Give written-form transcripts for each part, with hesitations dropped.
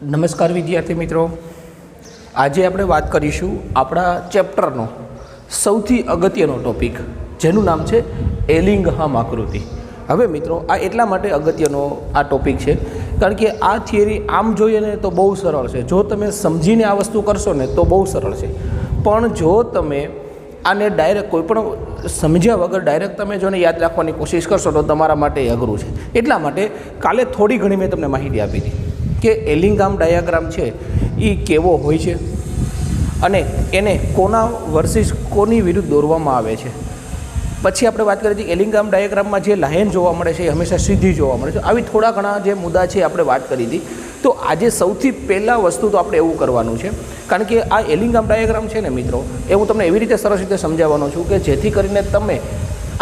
નમસ્કાર વિદ્યાર્થી મિત્રો, આજે આપણે વાત કરીશું આપણા ચેપ્ટરનો સૌથી અગત્યનો ટોપિક, જેનું નામ છે એલિંગહામ આકૃતિ. હવે મિત્રો, આ એટલા માટે અગત્યનો આ ટોપિક છે કારણ કે આ થિયરી આમ જોઈએ ને તો બહુ સરળ છે. જો તમે સમજીને આ વસ્તુ કરશો ને તો બહુ સરળ છે, પણ જો તમે આને ડાયરેક્ટ કોઈ પણ સમજ્યા વગર ડાયરેક્ટ તમે જોને યાદ રાખવાની કોશિશ કરશો તો તમારા માટે અઘરું છે. એટલા માટે કાલે થોડી ઘણી મેં તમને માહિતી આપી હતી કે એલિંગહામ ડાયાગ્રામ છે એ કેવો હોય છે અને એને કોના વર્સિસ કોની વિરુદ્ધ દોરવામાં આવે છે. પછી આપણે વાત કરીએ છીએ એલિંગહામ ડાયાગ્રામમાં જે લાઇન જોવા મળે છે એ હંમેશા સીધી જોવા મળે છે. આવી થોડા ઘણા જે મુદ્દા છે આપણે વાત કરી હતી. તો આજે સૌથી પહેલાં વસ્તુ તો આપણે એવું કરવાનું છે, કારણ કે આ એલિંગહામ ડાયાગ્રામ છે ને મિત્રો, એ હું તમને એવી રીતે સરસ રીતે સમજાવવાનો છું કે જેથી કરીને તમે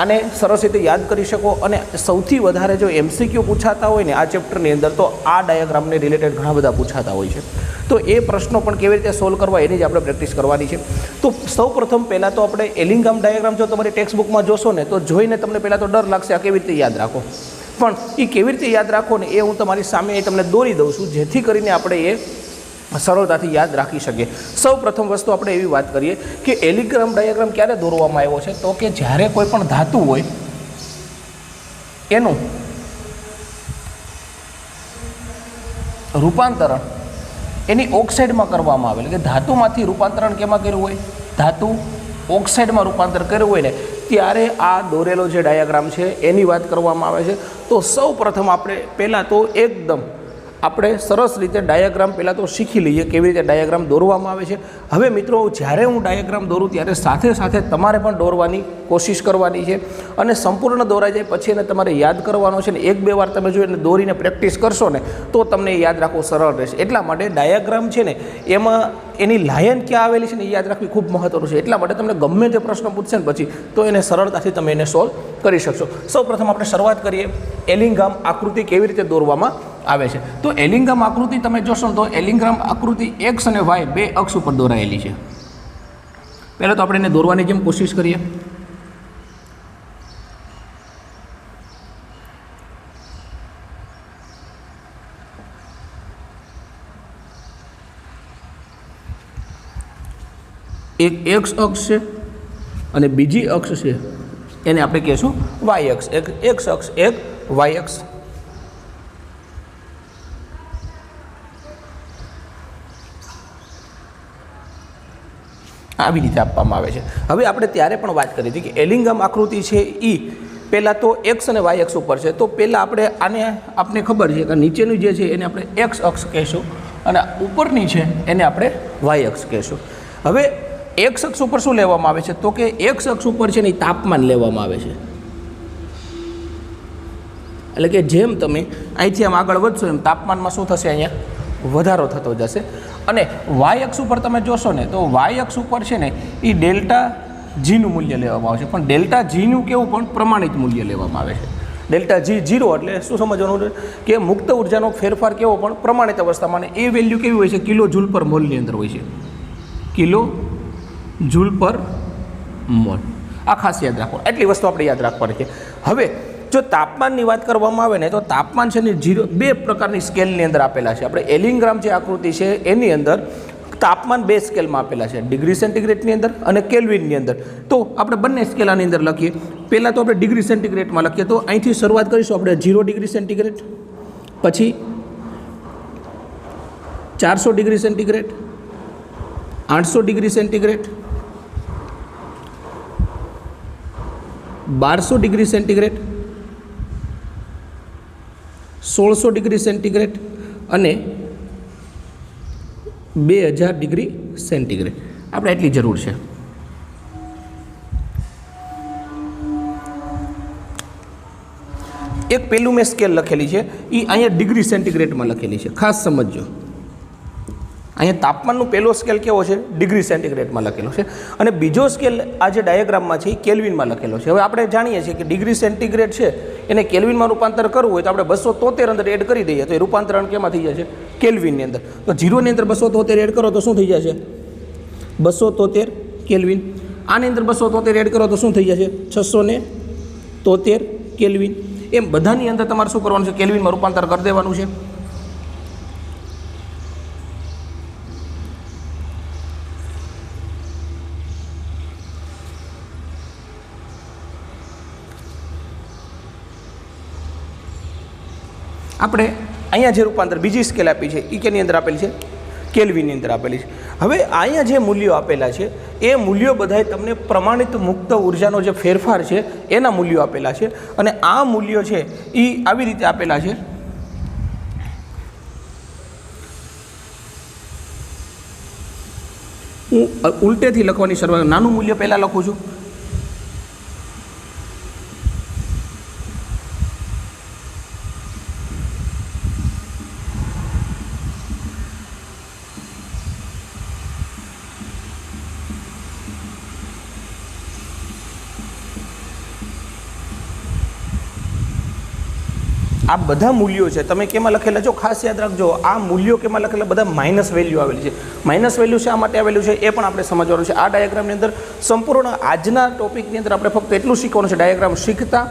આને સરસ રીતે યાદ કરી શકો. અને સૌથી વધારે જો MCQ પૂછાતા હોય ને આ ચેપ્ટરની અંદર, તો આ ડાયાગ્રામને રિલેટેડ ઘણા બધા પૂછાતા હોય છે. તો એ પ્રશ્નો પણ કેવી રીતે સોલ્વ કરવા એની જ આપણે પ્રેક્ટિસ કરવાની છે. તો સૌપ્રથમ પહેલાં તો આપણે એલિંગહામ ડાયાગ્રામ જો તમારી ટેક્સ્ટ બુકમાં જોશો ને તો જોઈને તમને પહેલાં તો ડર લાગશે આ કેવી રીતે યાદ રાખો. પણ એ કેવી રીતે યાદ રાખો ને એ હું તમારી સામે તમને દોરી દઉં છું, જેથી કરીને આપણે એ સરળતાથી યાદ રાખી શકીએ. સૌ પ્રથમ વસ્તુ આપણે એવી વાત કરીએ કે એલિંગહામ ડાયાગ્રામ ક્યારે દોરવામાં આવ્યો છે, તો કે જ્યારે કોઈ પણ ધાતુ હોય એનું રૂપાંતરણ એની ઓક્સાઇડમાં કરવામાં આવે, એટલે કે ધાતુમાંથી રૂપાંતરણ કેમાં કર્યું હોય, ધાતુ ઓક્સાઇડમાં રૂપાંતર કર્યું હોય ને ત્યારે આ દોરેલો જે ડાયાગ્રામ છે એની વાત કરવામાં આવે છે. તો સૌ પ્રથમ આપણે પહેલાં તો એકદમ આપણે સરસ રીતે ડાયાગ્રામ પહેલાં તો શીખી લઈએ કેવી રીતે ડાયાગ્રામ દોરવામાં આવે છે. હવે મિત્રો, જ્યારે હું ડાયાગ્રામ દોરું ત્યારે સાથે સાથે તમારે પણ દોરવાની કોશિશ કરવાની છે, અને સંપૂર્ણ દોરાઈ જાય પછી એને તમારે યાદ કરવાનો છે. ને એક બે વાર તમે જો એને દોરીને પ્રેક્ટિસ કરશો ને તો તમને યાદ રાખવું સરળ રહેશે. એટલા માટે ડાયાગ્રામ છે ને એમાં એની લાયન ક્યાં આવેલી છે ને એ યાદ રાખવી ખૂબ મહત્વનું છે. એટલા માટે તમને ગમે તે પ્રશ્ન પૂછશે ને પછી તો એને સરળતાથી તમે એને સોલ્વ કરી શકશો. સૌ પ્રથમ આપણે શરૂઆત કરીએ એલિંગહામ આકૃતિ કેવી રીતે દોરવામાં આવે છે. તો એલિંગહામ આકૃતિ તમે જોશો તો એલિંગહામ આકૃતિ એક્સ અને વાય બે અક્ષ ઉપર દોરાયેલી છે. પહેલાં તો આપણે એને દોરવાની જેમ કોશિશ કરીએ. એક એક્સ અક્ષ છે અને બીજી અક્ષ છે એને આપણે કહીશું વાય અક્ષ. એક એક્સ અક્ષ, એક વાય અક્ષ. આવી રીતે આપવામાં આવે છે. હવે આપણે ત્યારે પણ વાત કરી હતી કે એલિંગહામ આકૃતિ છે એ પહેલાં તો એક્સ અને વાય અક્ષ ઉપર છે. તો પહેલાં આપણે ખબર છે કે નીચેનું જે છે એને આપણે એક્સ અક્ષ કહીશું અને ઉપરની છે એને આપણે વાય અક્ષ કહીશું. હવે એક્સ અક્ષ ઉપર શું લેવામાં આવે છે, તો કે એક્સ અક્ષ ઉપર છે ને તાપમાન લેવામાં આવે છે. એટલે કે જેમ તમે અહીંથી આમ આગળ વધશો એમ તાપમાનમાં શું થશે, અહીંયા વધારો થતો જશે. અને વાય અક્ષ ઉપર તમે જોશો ને તો વાય અક્ષ ઉપર છે ને એ ડેલ્ટા જીનું મૂલ્ય લેવામાં આવે છે. પણ ડેલ્ટા જીનું કેવું પણ પ્રમાણિત મૂલ્ય લેવામાં આવે છે. ડેલ્ટા જી 0 એટલે શું સમજવાનું છે કે મુક્ત ઉર્જાનો ફેરફાર કેવો પણ પ્રમાણિત અવસ્થામાં, એ વેલ્યુ કેવી હોય છે, કિલો જૂલ પર મોલની અંદર હોય છે. કિલો જૂલ પર મોલ. આ ખાસ યાદ રાખો, એટલી વસ્તુ આપણે યાદ રાખવાની છે. હવે જો તાપમાનની વાત કરવામાં આવે ને તો તાપમાન છે ને 2 પ્રકારની સ્કેલની અંદર આપેલા છે. આપણે એલિંગહામ જે આકૃતિ છે એની અંદર તાપમાન 2 સ્કેલમાં આપેલા છે, ડિગ્રી સેન્ટીગ્રેડની અંદર અને કેલ્વિનની અંદર. તો આપણે બંને સ્કેલ આની અંદર લખીએ. પહેલાં તો આપણે ડિગ્રી સેન્ટીગ્રેડમાં લખીએ. તો અહીંથી શરૂઆત કરીશું આપણે 0 ડિગ્રી સેન્ટીગ્રેડ, પછી 400 degree centigrade, 800 degree centigrade, 1200 degree centigrade, 1600 degree centigrade અને 2000 ડિગ્રી સેન્ટીગ્રેડ. આપણે એટલી જરૂર છે. એક પેલું મેં સ્કેલ લખેલી છે એ અહીંયા ડિગ્રી સેન્ટીગ્રેડમાં લખેલી છે, ખાસ સમજજો. અહીંયા તાપમાનનો પહેલો સ્કેલ કેવો છે, ડિગ્રી સેન્ટીગ્રેડમાં લખેલો છે. અને બીજો સ્કેલ આ જે ડાયાગ્રામમાં છે એ કેલ્વિનમાં લખેલો છે. હવે આપણે જાણીએ છીએ કે ડિગ્રી સેન્ટીગ્રેડ છે એને કેલ્વિનમાં રૂપાંતર કરવું હોય તો આપણે 273 અંદર એડ કરી દઈએ તો એ રૂપાંતરણ કેમાં થઈ જશે, કેલ્વિનની અંદર. તો 0ની અંદર 273 એડ કરો તો શું થઈ જશે, 273 કેલ્વિન. આની અંદર 273 એડ કરો તો શું થઈ જશે, 673 કેલ્વિન. એમ બધાની અંદર તમારે શું કરવાનું છે, કેલ્વિનમાં રૂપાંતર કરી દેવાનું છે. આપણે અહીંયા જે રૂપાંતર બીજી સ્કેલ આપી છે એ કેની અંદર આપેલી છે, કેલ્વિનની અંદર આપેલી છે. હવે અહીંયા જે મૂલ્યો આપેલા છે એ મૂલ્યો બધાય તમને પ્રમાણિત મુક્ત ઉર્જાનો જે ફેરફાર છે એના મૂલ્યો આપેલા છે. અને આ મૂલ્યો છે એ આવી રીતે આપેલા છે. હું ઉલટેથી લખવાની શરૂઆત, નાનું મૂલ્ય પહેલાં લખું છું. આ બધા મૂલ્યો છે તમે કેમાં લખેલા છો ખાસ યાદ રાખજો. આ મૂલ્યો કેમાં લખેલા બધા માઇનસ વેલ્યુ આવેલી છે. માઇનસ વેલ્યુ શા માટે આવેલું છે એ પણ આપણે સમજવાનું છે. આ ડાયાગ્રામની અંદર સંપૂર્ણ આજના ટોપિકની અંદર આપણે ફક્ત એટલું શીખવાનું છે, ડાયાગ્રામ શીખતા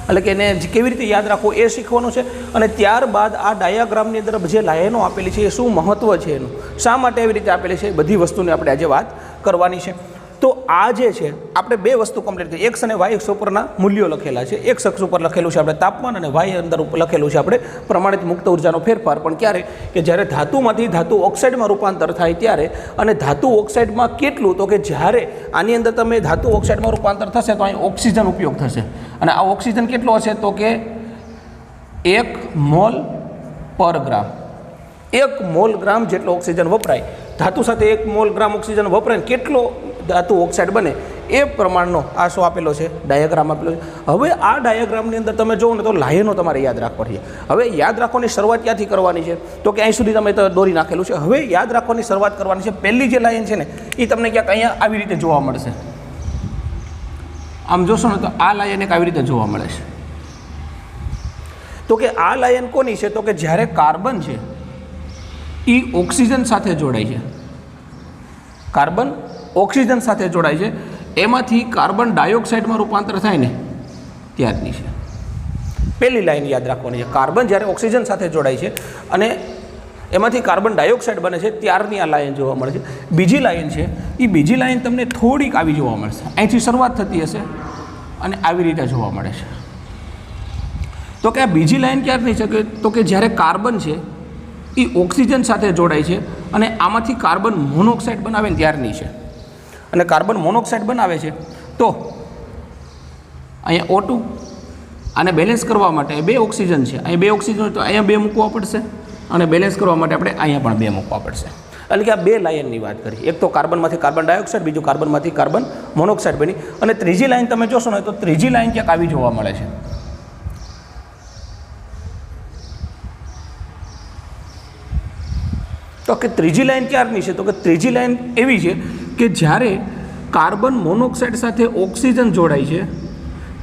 એટલે કે એને કેવી રીતે યાદ રાખવું એ શીખવાનું છે. અને ત્યારબાદ આ ડાયાગ્રામની અંદર જે લાઈનો આપેલી છે એ શું મહત્ત્વ છે એનું, શા માટે એવી રીતે આપેલી છે, એ બધી વસ્તુની આપણે આજે વાત કરવાની છે. તો આ જે છે આપણે બે વસ્તુ કમ્પ્લીટ કરી, એક્સ અને વાય અક્ષ ઉપરના મૂલ્યો લખેલા છે. એક્સ અક્ષ ઉપર લખેલું છે આપણે તાપમાન અને વાય અંદર ઉપર લખેલું છે આપણે પ્રમાણિત મુક્ત ઉર્જાનો ફેરફાર. પણ ક્યારે કે જ્યારે ધાતુમાંથી ધાતુ ઓક્સાઇડમાં રૂપાંતર થાય ત્યારે. અને ધાતુ ઓક્સાઇડમાં કેટલું, તો કે જ્યારે આની અંદર તમે ધાતુ ઓક્સાઇડમાં રૂપાંતર થશે તો અહીં ઓક્સિજન ઉપયોગ થશે. અને આ ઓક્સિજન કેટલો હશે, તો કે 1 મોલ પર ગ્રામ. 1 મોલ ગ્રામ જેટલો ઓક્સિજન વપરાય, ધાતુ સાથે 1 મોલ ગ્રામ ઓક્સિજન વપરાય, કેટલો ધાતુ ઓક્સાઇડ બને એ પ્રમાણનો આ શું આપેલો છે, ડાયાગ્રામ આપેલો છે. હવે આ ડાયાગ્રામની અંદર તમે જોવો ને તો લાયનો તમારે યાદ રાખવાની છે. હવે યાદ રાખવાની શરૂઆત ક્યાંથી કરવાની છે, તો કે અહીં સુધી તમે દોરી નાખેલું છે. હવે યાદ રાખવાની શરૂઆત કરવાની છે, પહેલી જે લાઈન છે ને એ તમને ક્યાંક અહીંયા આવી રીતે જોવા મળશે. આમ જોશો ને તો આ લાઈન એક આવી રીતે જોવા મળે છે. તો કે આ લાઈન કોની છે, તો કે જ્યારે કાર્બન છે એ ઓક્સિજન સાથે જોડાય છે, કાર્બન ઓક્સિજન સાથે જોડાય છે, એમાંથી કાર્બન ડાયોક્સાઇડમાં રૂપાંતર થાય ને ત્યારની છે પહેલી લાઈન યાદ રાખવાની છે. કાર્બન જ્યારે ઓક્સિજન સાથે જોડાય છે અને એમાંથી કાર્બન ડાયોક્સાઇડ બને છે ત્યારની આ લાઈન જોવા મળે છે. બીજી લાઈન છે એ બીજી લાઈન તમને થોડીક આવી જોવા મળશે, અહીંથી શરૂઆત થતી હશે અને આવી રીતે જોવા મળે છે. તો કે આ બીજી લાઈન ક્યારની છે, તો કે જ્યારે કાર્બન છે એ ઓક્સિજન સાથે જોડાય છે અને આમાંથી કાર્બન મોનોક્સાઇડ બનાવે ને ત્યારની છે. અને કાર્બન મોનોક્સાઇડ બનાવે છે તો અહીંયા O2 આને બેલેન્સ કરવા માટે 2 ઓક્સિજન છે, અહીંયા 2 ઓક્સિજન હોય તો અહીંયા 2 મૂકવા પડશે અને બેલેન્સ કરવા માટે આપણે અહીંયા પણ 2 મૂકવા પડશે. એટલે કે આ 2 લાઈનની વાત કરી, એક તો કાર્બનમાંથી કાર્બન ડાયોક્સાઇડ, બીજું કાર્બનમાંથી કાર્બન મોનોક્સાઇડ બની. અને ત્રીજી લાઈન તમે જોશો ને તો ત્રીજી લાઈન ક્યાંક આવી જોવા મળે છે. તો કે ત્રીજી લાઈન ક્યારની છે, તો કે ત્રીજી લાઈન એવી છે કે જ્યારે કાર્બન મોનોક્સાઇડ સાથે ઓક્સિજન જોડાય છે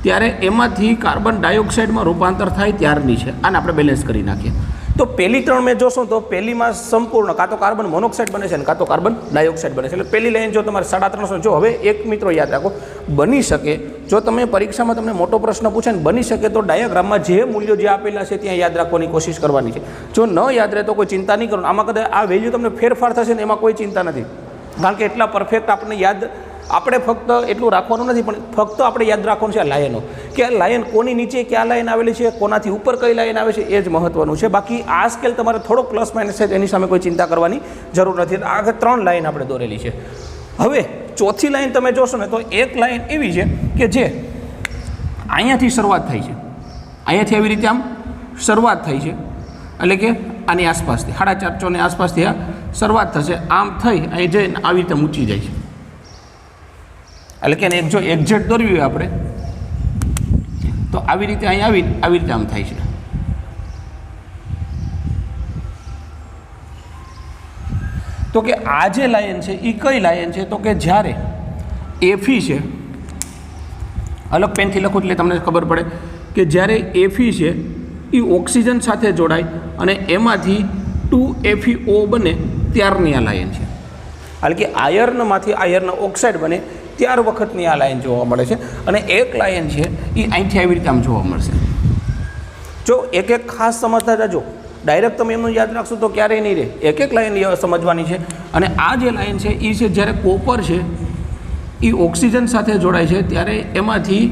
ત્યારે એમાંથી કાર્બન ડાયોક્સાઇડમાં રૂપાંતર થાય ત્યારની છે. આને આપણે બેલેન્સ કરી નાખીએ તો પહેલી 3 મેં જોશો તો પહેલીમાં સંપૂર્ણ કાં તો કાર્બન મોનોક્સાઇડ બને છે ને કાં તો કાર્બન ડાયોક્સાઇડ બને છે. એટલે પહેલી લાઈન જો તમારે 350 જો હવે એક મિત્રો યાદ રાખો, બની શકે જો તમે પરીક્ષામાં તમને મોટો પ્રશ્ન પૂછે ને બની શકે તો ડાયાગ્રામમાં જે મૂલ્યો જે આપેલા છે ત્યાં યાદ રાખવાની કોશિશ કરવાની છે. જો ન યાદ રહે તો કોઈ ચિંતા નહીં કરો, આમાં કદાચ આ વેલ્યુ તમને ફેરફાર થશે ને એમાં કોઈ ચિંતા નથી, કારણ કે એટલા પરફેક્ટ આપણને યાદ આપણે ફક્ત એટલું રાખવાનું નથી, પણ ફક્ત આપણે યાદ રાખવાનું છે આ લાયનો, કે આ લાયન કોની નીચે ક્યાં લાઈન આવેલી છે, કોનાથી ઉપર કઈ લાઈન આવે છે, એ જ મહત્વનું છે. બાકી આ સ્કેલ તમારે થોડો પ્લસ માઇનસ છે એની સામે કોઈ ચિંતા કરવાની જરૂર નથી. આગળ 3 લાઈન આપણે દોરેલી છે. હવે ચોથી લાઈન તમે જોશો ને તો એક લાઈન એવી છે કે જે અહીંયાથી શરૂઆત થાય છે, અહીંયાથી આવી રીતે આમ શરૂઆત થાય છે, એટલે કે આની આસપાસથી 4.5 ની આસપાસથી આ શરૂઆત થશે, આમ થઈ અહીં જઈને આવી રીતે ઊંચી જાય છે. એટલે કે એક જો એક્ઝેક્ટ દોરવી હોય આપણે તો આવી રીતે અહીં આવીને આવી રીતે આમ થાય છે. તો કે આ જે લાઈન છે એ કઈ લાઈન છે, તો કે જ્યારે એફી છે, અલગ પેનથી લખું એટલે તમને ખબર પડે કે જ્યારે એફી છે એ ઓક્સિજન સાથે જોડાય અને એમાંથી 2FeO બને ત્યારની આ લાઈન છે. એટલે કે આયર્નમાંથી આયર્ન ઓક્સાઇડ બને ત્યાર વખતની આ લાઈન જોવા મળે છે. અને એક લાઈન છે એ અહીંથી આવી રીતે આમ જોવા મળશે. જો એક એક ખાસ સમજતા જજો, ડાયરેક્ટ તમે એમનું યાદ રાખશો તો ક્યારેય નહીં રહે, એક એક લાઈન સમજવાની છે. અને આ જે લાઈન છે એ છે જ્યારે કોપર છે એ ઓક્સિજન સાથે જોડાય છે ત્યારે એમાંથી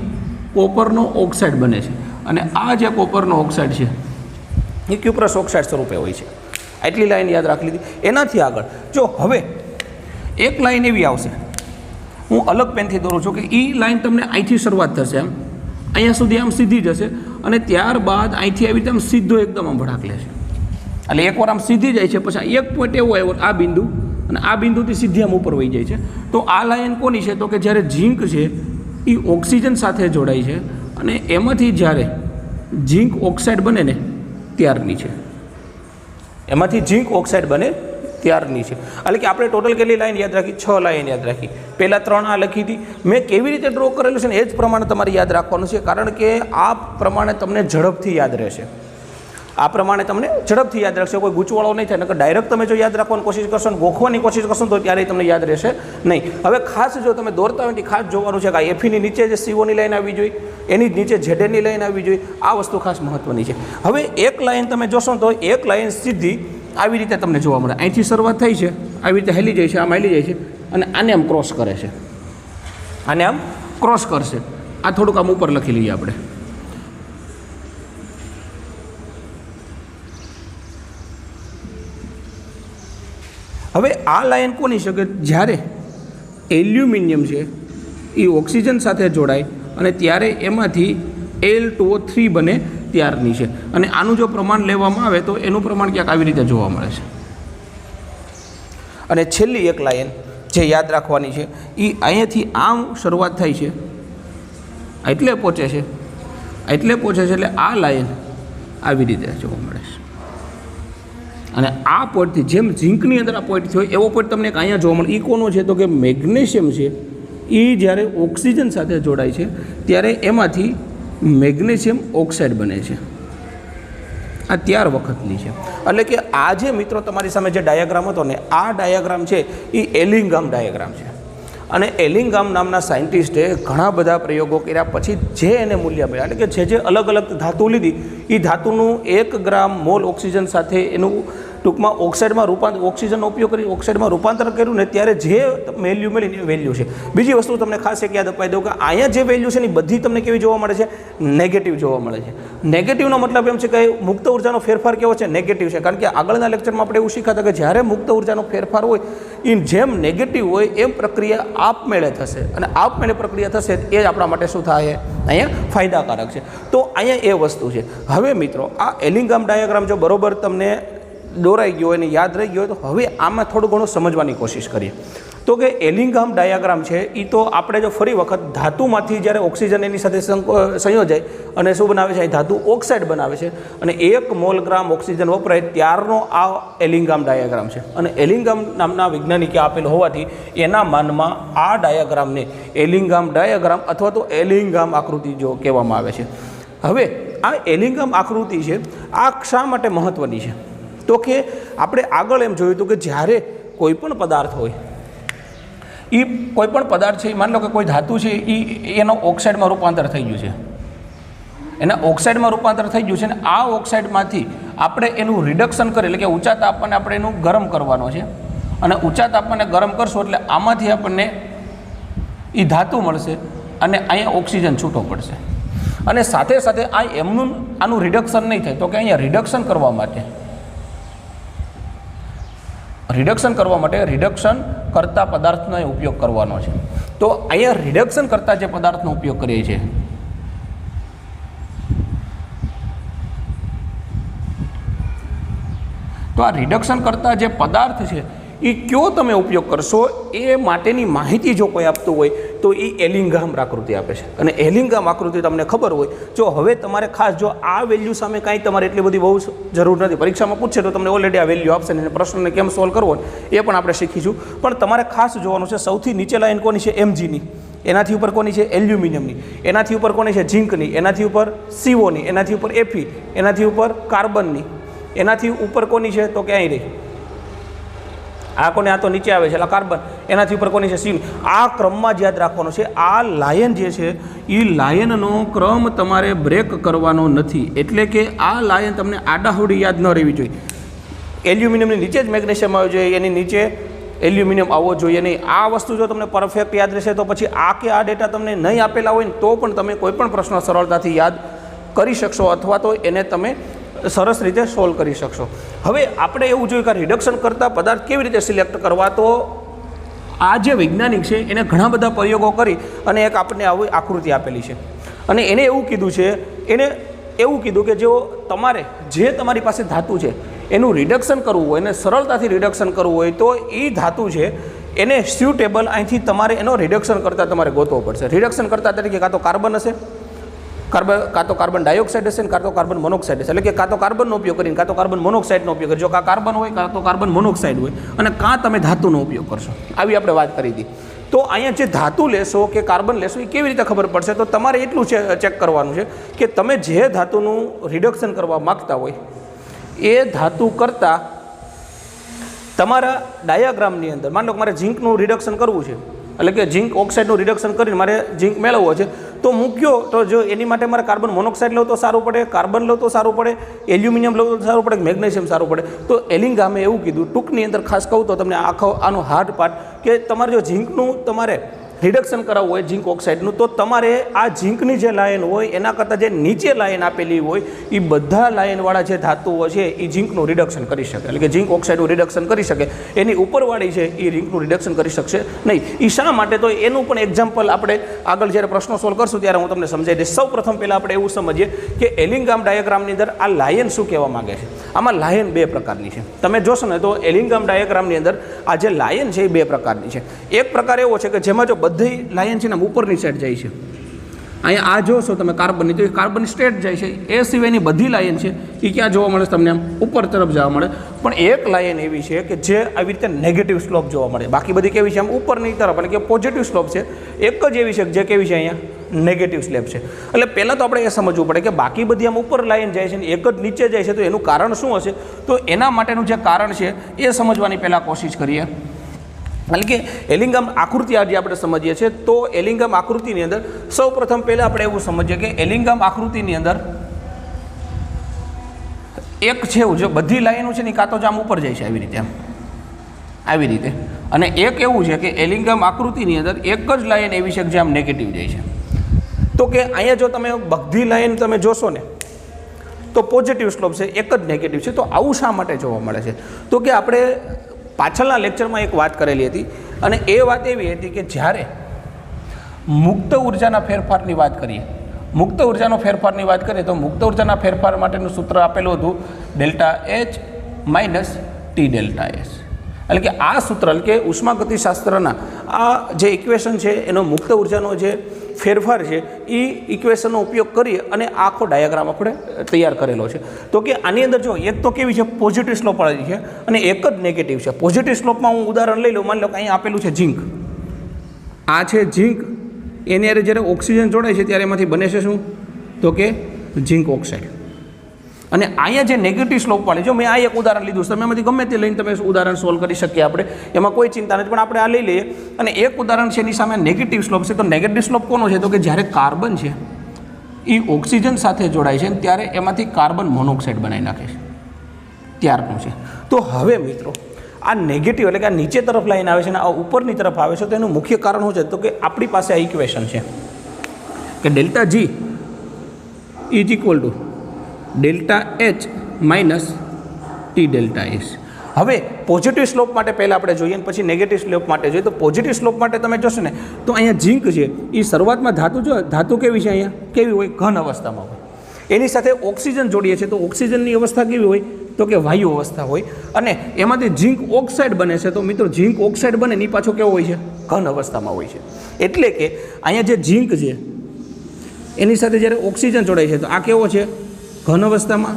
કોપરનો ઓક્સાઇડ બને છે. અને આ જે કોપરનો ઓક્સાઇડ છે એ ક્યુપ્રસ ઓક્સાઇડ સ્વરૂપે હોય છે. આટલી લાઈન યાદ રાખી લીધી. એનાથી આગળ જો હવે એક લાઈન એવી આવશે, હું અલગ પેનથી દોરું છું કે એ લાઈન તમને અહીંથી શરૂઆત થશે, એમ અહીંયા સુધી આમ સીધી જશે અને ત્યારબાદ અહીંથી આવી રીતે આમ સીધો એકદમ આમ ભડાક લેશે. એટલે એકવાર આમ સીધી જાય છે, પછી એક પોઈન્ટ એવો આવ્યો આ બિંદુ, અને આ બિંદુથી સીધી આમ ઉપર વહી જાય છે. તો આ લાઈન કોની છે? તો કે જ્યારે ઝીંક છે એ ઓક્સિજન સાથે જોડાય છે અને એમાંથી જ્યારે ઝીંક ઓક્સાઇડ બને ને ત્યારની છે, એમાંથી ઝીંક ઓક્સાઇડ બને ત્યારની છે. એટલે કે આપણે ટોટલ કેટલી લાઈન યાદ રાખી? 6 લાઈન યાદ રાખી. પહેલાં 3 આ લખી હતી. મેં કેવી રીતે ડ્રો કરેલું છે ને એ જ પ્રમાણે તમારે યાદ રાખવાનું છે, કારણ કે આ પ્રમાણે તમને ઝડપથી યાદ રહેશે. આ પ્રમાણે તમને ઝડપથી યાદ રાખશે, કોઈ ગૂંચવાળો નહીં થાય. નકર ડાયરેક્ટ તમે જો યાદ રાખવાની કોશિશ કરશો ને ગોખવાની કોશિશ કરશો તો ત્યારે તમને યાદ રહેશે નહીં. હવે ખાસ જો તમે દોરતા હોય ખાસ જોવાનું છે કે આ એફીની નીચે જે સીઓની લાઈન આવવી જોઈએ, એની નીચે ઝેડની લાઈન આવવી જોઈએ. આ વસ્તુ ખાસ મહત્ત્વની છે. હવે એક લાઈન તમે જોશો તો એક લાઈન સીધી આવી રીતે તમને જોવા મળે. અહીંથી શરૂઆત થઈ છે, આવી રીતે હેલી જાય છે, આમ હેલી જાય છે અને આને આમ ક્રોસ કરે છે, આને આમ ક્રોસ કરશે. આ થોડુંક આમ ઉપર લખી લઈએ આપણે. હવે આ લાઈન કોની છે? કે જ્યારે એલ્યુમિનિયમ છે એ ઓક્સિજન સાથે જોડાય અને ત્યારે એમાંથી Al2O3 બને ત્યારની છે. અને આનું જો પ્રમાણ લેવામાં આવે તો એનું પ્રમાણ ક્યાંક આવી રીતે જોવા મળે છે. અને છેલ્લી એક લાઈન જે યાદ રાખવાની છે એ અહીંયાથી આમ શરૂઆત થાય છે, એટલે પહોંચે છે, એટલે આ લાઈન આવી રીતે જોવા મળે છે. અને આ પોઈન્ટથી જેમ ઝીંકની અંદર આ પોઈન્ટ થયો એવો પોઈન્ટ તમને અહીંયા જોવા મળે. એ કોનો છે? તો કે મેગ્નેશિયમ છે. એ જ્યારે ઓક્સિજન સાથે જોડાય છે ત્યારે એમાંથી મેગ્નેશિયમ ઓક્સાઇડ બને છે. આ ત્યાર વખતની છે. એટલે કે આ જે મિત્રો તમારી સામે જે ડાયાગ્રામ હતો ને, આ ડાયાગ્રામ છે એ એલિંગહામ ડાયાગ્રામ છે. અને એલિંગહામ નામના સાયન્ટિસ્ટે ઘણા બધા પ્રયોગો કર્યા પછી જે એને મૂલ્ય મળ્યા, એટલે કે જે અલગ અલગ ધાતુ લીધી, એ ધાતુનું 1 ગ્રામ મોલ ઓક્સિજન સાથે એનું ટૂંકમાં ઓક્સિજનનો ઉપયોગ કરી ઓક્સાઇડમાં રૂપાંતર કર્યું ને ત્યારે જે વેલ્યુ મળી એ વેલ્યુ છે. બીજી વસ્તુ તમને ખાસ એક યાદ અપાઈ દઉં કે અહીંયા જે વેલ્યુ છે ને બધી તમને કેવી જોવા મળે છે? નેગેટિવ જોવા મળે છે. નેગેટિવનો મતલબ એમ છે કે મુક્ત ઉર્જાનો ફેરફાર કેવો છે? નેગેટિવ છે. કારણ કે આગળના લેક્ચરમાં આપણે એવું શીખ્યા હતા કે જ્યારે મુક્ત ઉર્જાનો ફેરફાર હોય એ જેમ નેગેટિવ હોય એમ પ્રક્રિયા આપમેળે થશે, અને આપમેળે પ્રક્રિયા થશે એ જ આપણા માટે શું થાય? અહીંયા ફાયદાકારક છે. તો અહીંયા એ વસ્તુ છે. હવે મિત્રો આ એલિંગહામ ડાયાગ્રામ જો બરોબર તમને દોરાઈ ગયો હોય અને યાદ રહી ગયો હોય તો હવે આમાં થોડું ઘણું સમજવાની કોશિશ કરીએ. તો કે એલિંગહામ ડાયાગ્રામ છે એ તો આપણે જો ફરી વખત ધાતુમાંથી જ્યારે ઓક્સિજન એની સાથે સંયોજાય અને શું બનાવે છે? ધાતુ ઓક્સાઇડ બનાવે છે અને 1 મોલ ગ્રામ ઓક્સિજન વપરાય ત્યારનો આ એલિંગહામ ડાયાગ્રામ છે. અને એલિંગહામ નામના વૈજ્ઞાનિકે આપેલ હોવાથી એના માનમાં આ ડાયાગ્રામને એલિંગહામ ડાયાગ્રામ અથવા તો એલિંગહામ આકૃતિ જો કહેવામાં આવે છે. હવે આ એલિંગહામ આકૃતિ છે આ શા માટે મહત્ત્વની છે? તો કે આપણે આગળ એમ જોયું હતું કે જ્યારે કોઈ પણ પદાર્થ હોય, એ કોઈ પણ પદાર્થ છે, માની લો કે કોઈ ધાતુ છે એનો ઓક્સાઇડમાં રૂપાંતર થઈ ગયું છે, એના ઓક્સાઇડમાં રૂપાંતર થઈ ગયું છે અને આ ઓક્સાઇડમાંથી આપણે એનું રિડક્શન કરીએ, એટલે કે ઊંચા તાપમાને આપણે એનું ગરમ કરવાનો છે. અને ઊંચા તાપમાને ગરમ કરશું એટલે આમાંથી આપણને એ ધાતુ મળશે અને અહીંયા ઓક્સિજન છૂટો પડશે. અને સાથે સાથે આ એમનું આનું રિડક્શન નહીં થાય, તો કે અહીંયા રિડક્શન કરવા માટે રિડક્શન કરતા પદાર્થનો ઉપયોગ કરવાનો છે. તો અહીંયા રિડક્શન કરતા જે પદાર્થનો ઉપયોગ કરીએ છીએ તો આ રિડક્શન કરતા જે પદાર્થ છે એ કયો તમે ઉપયોગ કરશો એ માટેની માહિતી જો કોઈ આપતું હોય તો એ એલિંગહામ આકૃતિ આપે છે. અને એલિંગહામ આકૃતિ તમને ખબર હોય, જો હવે તમારે ખાસ જો આ વેલ્યુ સામે કાંઈ તમારે એટલી બધી બહુ જરૂર નથી, પરીક્ષામાં પૂછશે તો તમને ઓલરેડી આ વેલ્યુ આપશે ને પ્રશ્નને કેમ સોલ્વ કરવો એ પણ આપણે શીખીશું. પણ તમારે ખાસ જોવાનું છે સૌથી નીચે લાઈન કોની છે? એમજીની. એનાથી ઉપર કોની છે? એલ્યુમિનિયમની. એનાથી ઉપર કોની છે? ઝીંકની. એનાથી ઉપર સીઓની. એનાથી ઉપર એફી. એનાથી ઉપર કાર્બનની. એનાથી ઉપર કોની છે? તો કે અહીં રહી આ કોને? આ તો નીચે આવે છે એટલે કાર્બન. એનાથી ઉપર કોની છે? સીન. આ ક્રમમાં જ યાદ રાખવાનો છે. આ લાયન જે છે એ લાયનનો ક્રમ તમારે બ્રેક કરવાનો નથી, એટલે કે આ લાયન તમને આડાહોડી યાદ ન રહેવી જોઈએ. એલ્યુમિનિયમની નીચે જ મેગ્નેશિયમ આવવો જોઈએ, એની નીચે એલ્યુમિનિયમ આવવો જોઈએ નહીં. આ વસ્તુ જો તમને પરફેક્ટ યાદ રહેશે તો પછી આ કે આ ડેટા તમને નહીં આપેલા હોય ને તો પણ તમે કોઈ પણ પ્રશ્ન સરળતાથી યાદ કરી શકશો, અથવા તો એને તમે સરસ રીતે સોલ્વ કરી શકશો. હવે આપણે એવું જોયું કે રિડક્શન કરતા પદાર્થ કેવી રીતે સિલેક્ટ કરવા. તો આ જે વૈજ્ઞાનિક છે એને ઘણા બધા પ્રયોગો કરી અને એક આપણને આવી આકૃતિ આપેલી છે અને એને એવું કીધું કે જો તમારે જે તમારી પાસે ધાતુ છે એનું રિડક્શન કરવું હોય અને સરળતાથી રિડક્શન કરવું હોય તો એ ધાતુ છે એને સ્યુટેબલ અહીંથી તમારે એનો રિડક્શન કરતાં તમારે ગોતવો પડશે. રિડક્શન કરતાં તરીકે કાં તો કાર્બન હશે, કાં તો કાર્બન ડાયોક્સાઇડ હશે ને કાં તો કાર્બન મોનોક્સાઇડ હશે. એટલે કે કાં તો કાર્બનનો ઉપયોગ કરીને કાં તો કાર્બન મોનોક્સાઇડનો ઉપયોગ કરજો. કાં કાર્બન હોય કાં તો કાર્બન મોનોક્સાઇડ હોય અને કાં તમે ધાતુનો ઉપયોગ કરશો. આવી આપણે વાત કરી હતી. તો અહીંયા જે ધાતુ લેશો કે કાર્બન લેશો એ કેવી રીતે ખબર પડશે? તો તમારે એટલું ચેક કરવાનું છે કે તમે જે ધાતુનું રિડક્શન કરવા માગતા હોય એ ધાતુ કરતાં તમારા ડાયાગ્રામની અંદર માની લો કે મારે ઝીંકનું રિડક્શન કરવું છે, એટલે કે ઝીંક ઓક્સાઇડનું રિડક્શન કરીને મારે ઝીંક મેળવવો છે, તો મૂક્યો તો જો એની માટે મારે કાર્બન મોનોક્સાઇડ લો તો સારું પડે, કાર્બન લો તો સારું પડે, એલ્યુમિનિયમ લો તો સારું પડે, મેગ્નેશિયમ સારું પડે. તો એલિંગામે એવું કીધું, ટૂંકની અંદર ખાસ કહું તો તમને આનો હાર્ડ પાર્ટ કે તમારે જો ઝીંકનું તમારે રિડક્શન કરાવવું હોય ઝીંક ઓક્સાઇડનું, તો તમારે આ ઝીંકની જે લાયન હોય એના કરતાં જે નીચે લાયન આપેલી હોય એ બધા લાયનવાળા જે ધાતુઓ છે એ ઝીંકનું રિડક્શન કરી શકે, એટલે કે ઝીંક ઓક્સાઇડનું રિડક્શન કરી શકે. એની ઉપરવાળી છે એ ઝીંકનું રિડક્શન કરી શકશે નહીં. એ શા માટે? તો એનું પણ એક્ઝામ્પલ આપણે આગળ જ્યારે પ્રશ્નો સોલ્વ કરશું ત્યારે હું તમને સમજાવી દઈશ. સૌ પ્રથમ પહેલાં આપણે એવું સમજીએ કે એલિંગામ ડાયાગ્રામની અંદર આ લાયન શું કહેવા માગે છે. આમાં લાયન બે પ્રકારની છે. તમે જોશો ને તો એલિંગામ ડાયાગ્રામની અંદર આ જે લાયન છે એ બે પ્રકારની છે. એક પ્રકાર એવો છે કે જેમાં જો બધી લાયન છે ને ઉપરની સાઈડ જાય છે. અહીંયા આ જોશો તમે કાર્બનની, તો એ કાર્બન સ્ટ્રેટ જાય છે. એ સિવાયની બધી લાયન છે એ ક્યાં જોવા મળે તમને? આમ ઉપર તરફ જવા મળે. પણ એક લાયન એવી છે કે જે આવી રીતે નેગેટિવ સ્લોપ જોવા મળે. બાકી બધી કેવી છે? આમ ઉપરની તરફ, એટલે કે પોઝિટિવ સ્લોપ છે. એક જ એવી છે જે કેવી છે? અહીંયા નેગેટિવ સ્લેબ છે. એટલે પહેલાં તો આપણે એ સમજવું પડે કે બાકી બધી આમ ઉપર લાયન જાય છે ને એક જ નીચે જાય છે, તો એનું કારણ શું હશે? તો એના માટેનું જે કારણ છે એ સમજવાની પહેલાં કોશિશ કરીએ. એટલે કે એલિંગામ આકૃતિ આજે આપણે સમજીએ છીએ. તો એલિંગામ આકૃતિની અંદર સૌ પ્રથમ પહેલાં આપણે એવું સમજીએ કે એલિંગામ આકૃતિની અંદર એક છે જો બધી લાઈનો છે ને કાં તો જ આમ ઉપર જાય છે આવી રીતે, આવી રીતે. અને એક એવું છે કે એલિંગામ આકૃતિની અંદર એક જ લાઈન એવી છે કે જે આમ નેગેટિવ જાય છે. તો કે અહીંયા જો તમે બધી લાઈન તમે જોશો ને તો પોઝિટિવ સ્લોપ છે, એક જ નેગેટિવ છે. તો આવું શા માટે જોવા મળે છે? તો કે આપણે પાછળના લેક્ચરમાં એક વાત કરેલી હતી અને એ વાત એવી હતી કે જ્યારે મુક્ત ઉર્જાના ફેરફારની વાત કરીએ, મુક્ત ઉર્જાનો ફેરફારની વાત કરીએ તો મુક્ત ઉર્જાના ફેરફાર માટેનું સૂત્ર આપેલું હતું delta H minus T delta S. એટલે કે આ સૂત્ર, એટલે કે ઉષ્માગતિશાસ્ત્રના આ જે ઇક્વેશન છે એનો મુક્ત ઉર્જાનો જે ફેરફાર છે એ ઇક્વેશનનો ઉપયોગ કરી અને આખો ડાયાગ્રામ આપણે તૈયાર કરેલો છે. તો કે આની અંદર જો એક તો કેવી છે? પોઝિટિવ સ્લોપવાળી છે અને એક જ નેગેટિવ છે. પોઝિટિવ સ્લોપમાં હું ઉદાહરણ લઈ લઉં. માની લો કે અહીં આપેલું છે ઝીંક. આ છે ઝીંક. એની અંદર જ્યારે ઓક્સિજન જોડાય છે ત્યારે એમાંથી બને છે શું? તો કે ઝીંક ઓક્સાઇડ. અને અહીંયા જે નેગેટિવ સ્લોપવાળી, જો મેં આ એક ઉદાહરણ લીધું છે, તમે એમાંથી ગમે તે લઈને તમે ઉદાહરણ સોલ્વ કરી શકીએ આપણે, એમાં કોઈ ચિંતા નથી. પણ આપણે આ લઈ લઈએ અને એક ઉદાહરણ છે એની સામે નેગેટિવ સ્લોપ છે. તો નેગેટિવ સ્લોપ કોનો છે? તો કે જ્યારે કાર્બન છે એ ઓક્સિજન સાથે જોડાય છે ત્યારે એમાંથી કાર્બન મોનોક્સાઇડ બનાવી નાખે છે, ત્યારનું છે. તો હવે મિત્રો આ નેગેટિવ એટલે કે આ નીચે તરફ લાઈન આવે છે અને આ ઉપરની તરફ આવે છે, તો એનું મુખ્ય કારણ શું છે? તો કે આપણી પાસે આ ઇક્વેશન છે કે delta G is equal to delta H minus T delta S. હવે પોઝિટિવ સ્લોપ માટે પહેલાં આપણે જોઈએ અને પછી નેગેટિવ સ્લોપ માટે જોઈએ. તો પોઝિટિવ સ્લોપ માટે તમે જોશો ને તો અહીંયા ઝીંક છે એ શરૂઆતમાં ધાતુ કેવી છે? અહીંયા કેવી હોય? ઘન અવસ્થામાં હોય. એની સાથે ઓક્સિજન જોડીએ છીએ તો ઓક્સિજનની અવસ્થા કેવી હોય? તો કે વાયુ અવસ્થા હોય. અને એમાંથી ઝીંક ઓક્સાઇડ બને છે. તો મિત્રો ઝીંક ઓક્સાઇડ બને એની પાછો કેવો હોય છે? ઘન અવસ્થામાં હોય છે. એટલે કે અહીંયા જે ઝીંક છે એની સાથે જ્યારે ઓક્સિજન જોડાય છે તો આ કેવો છે? ઘન અવસ્થામાં,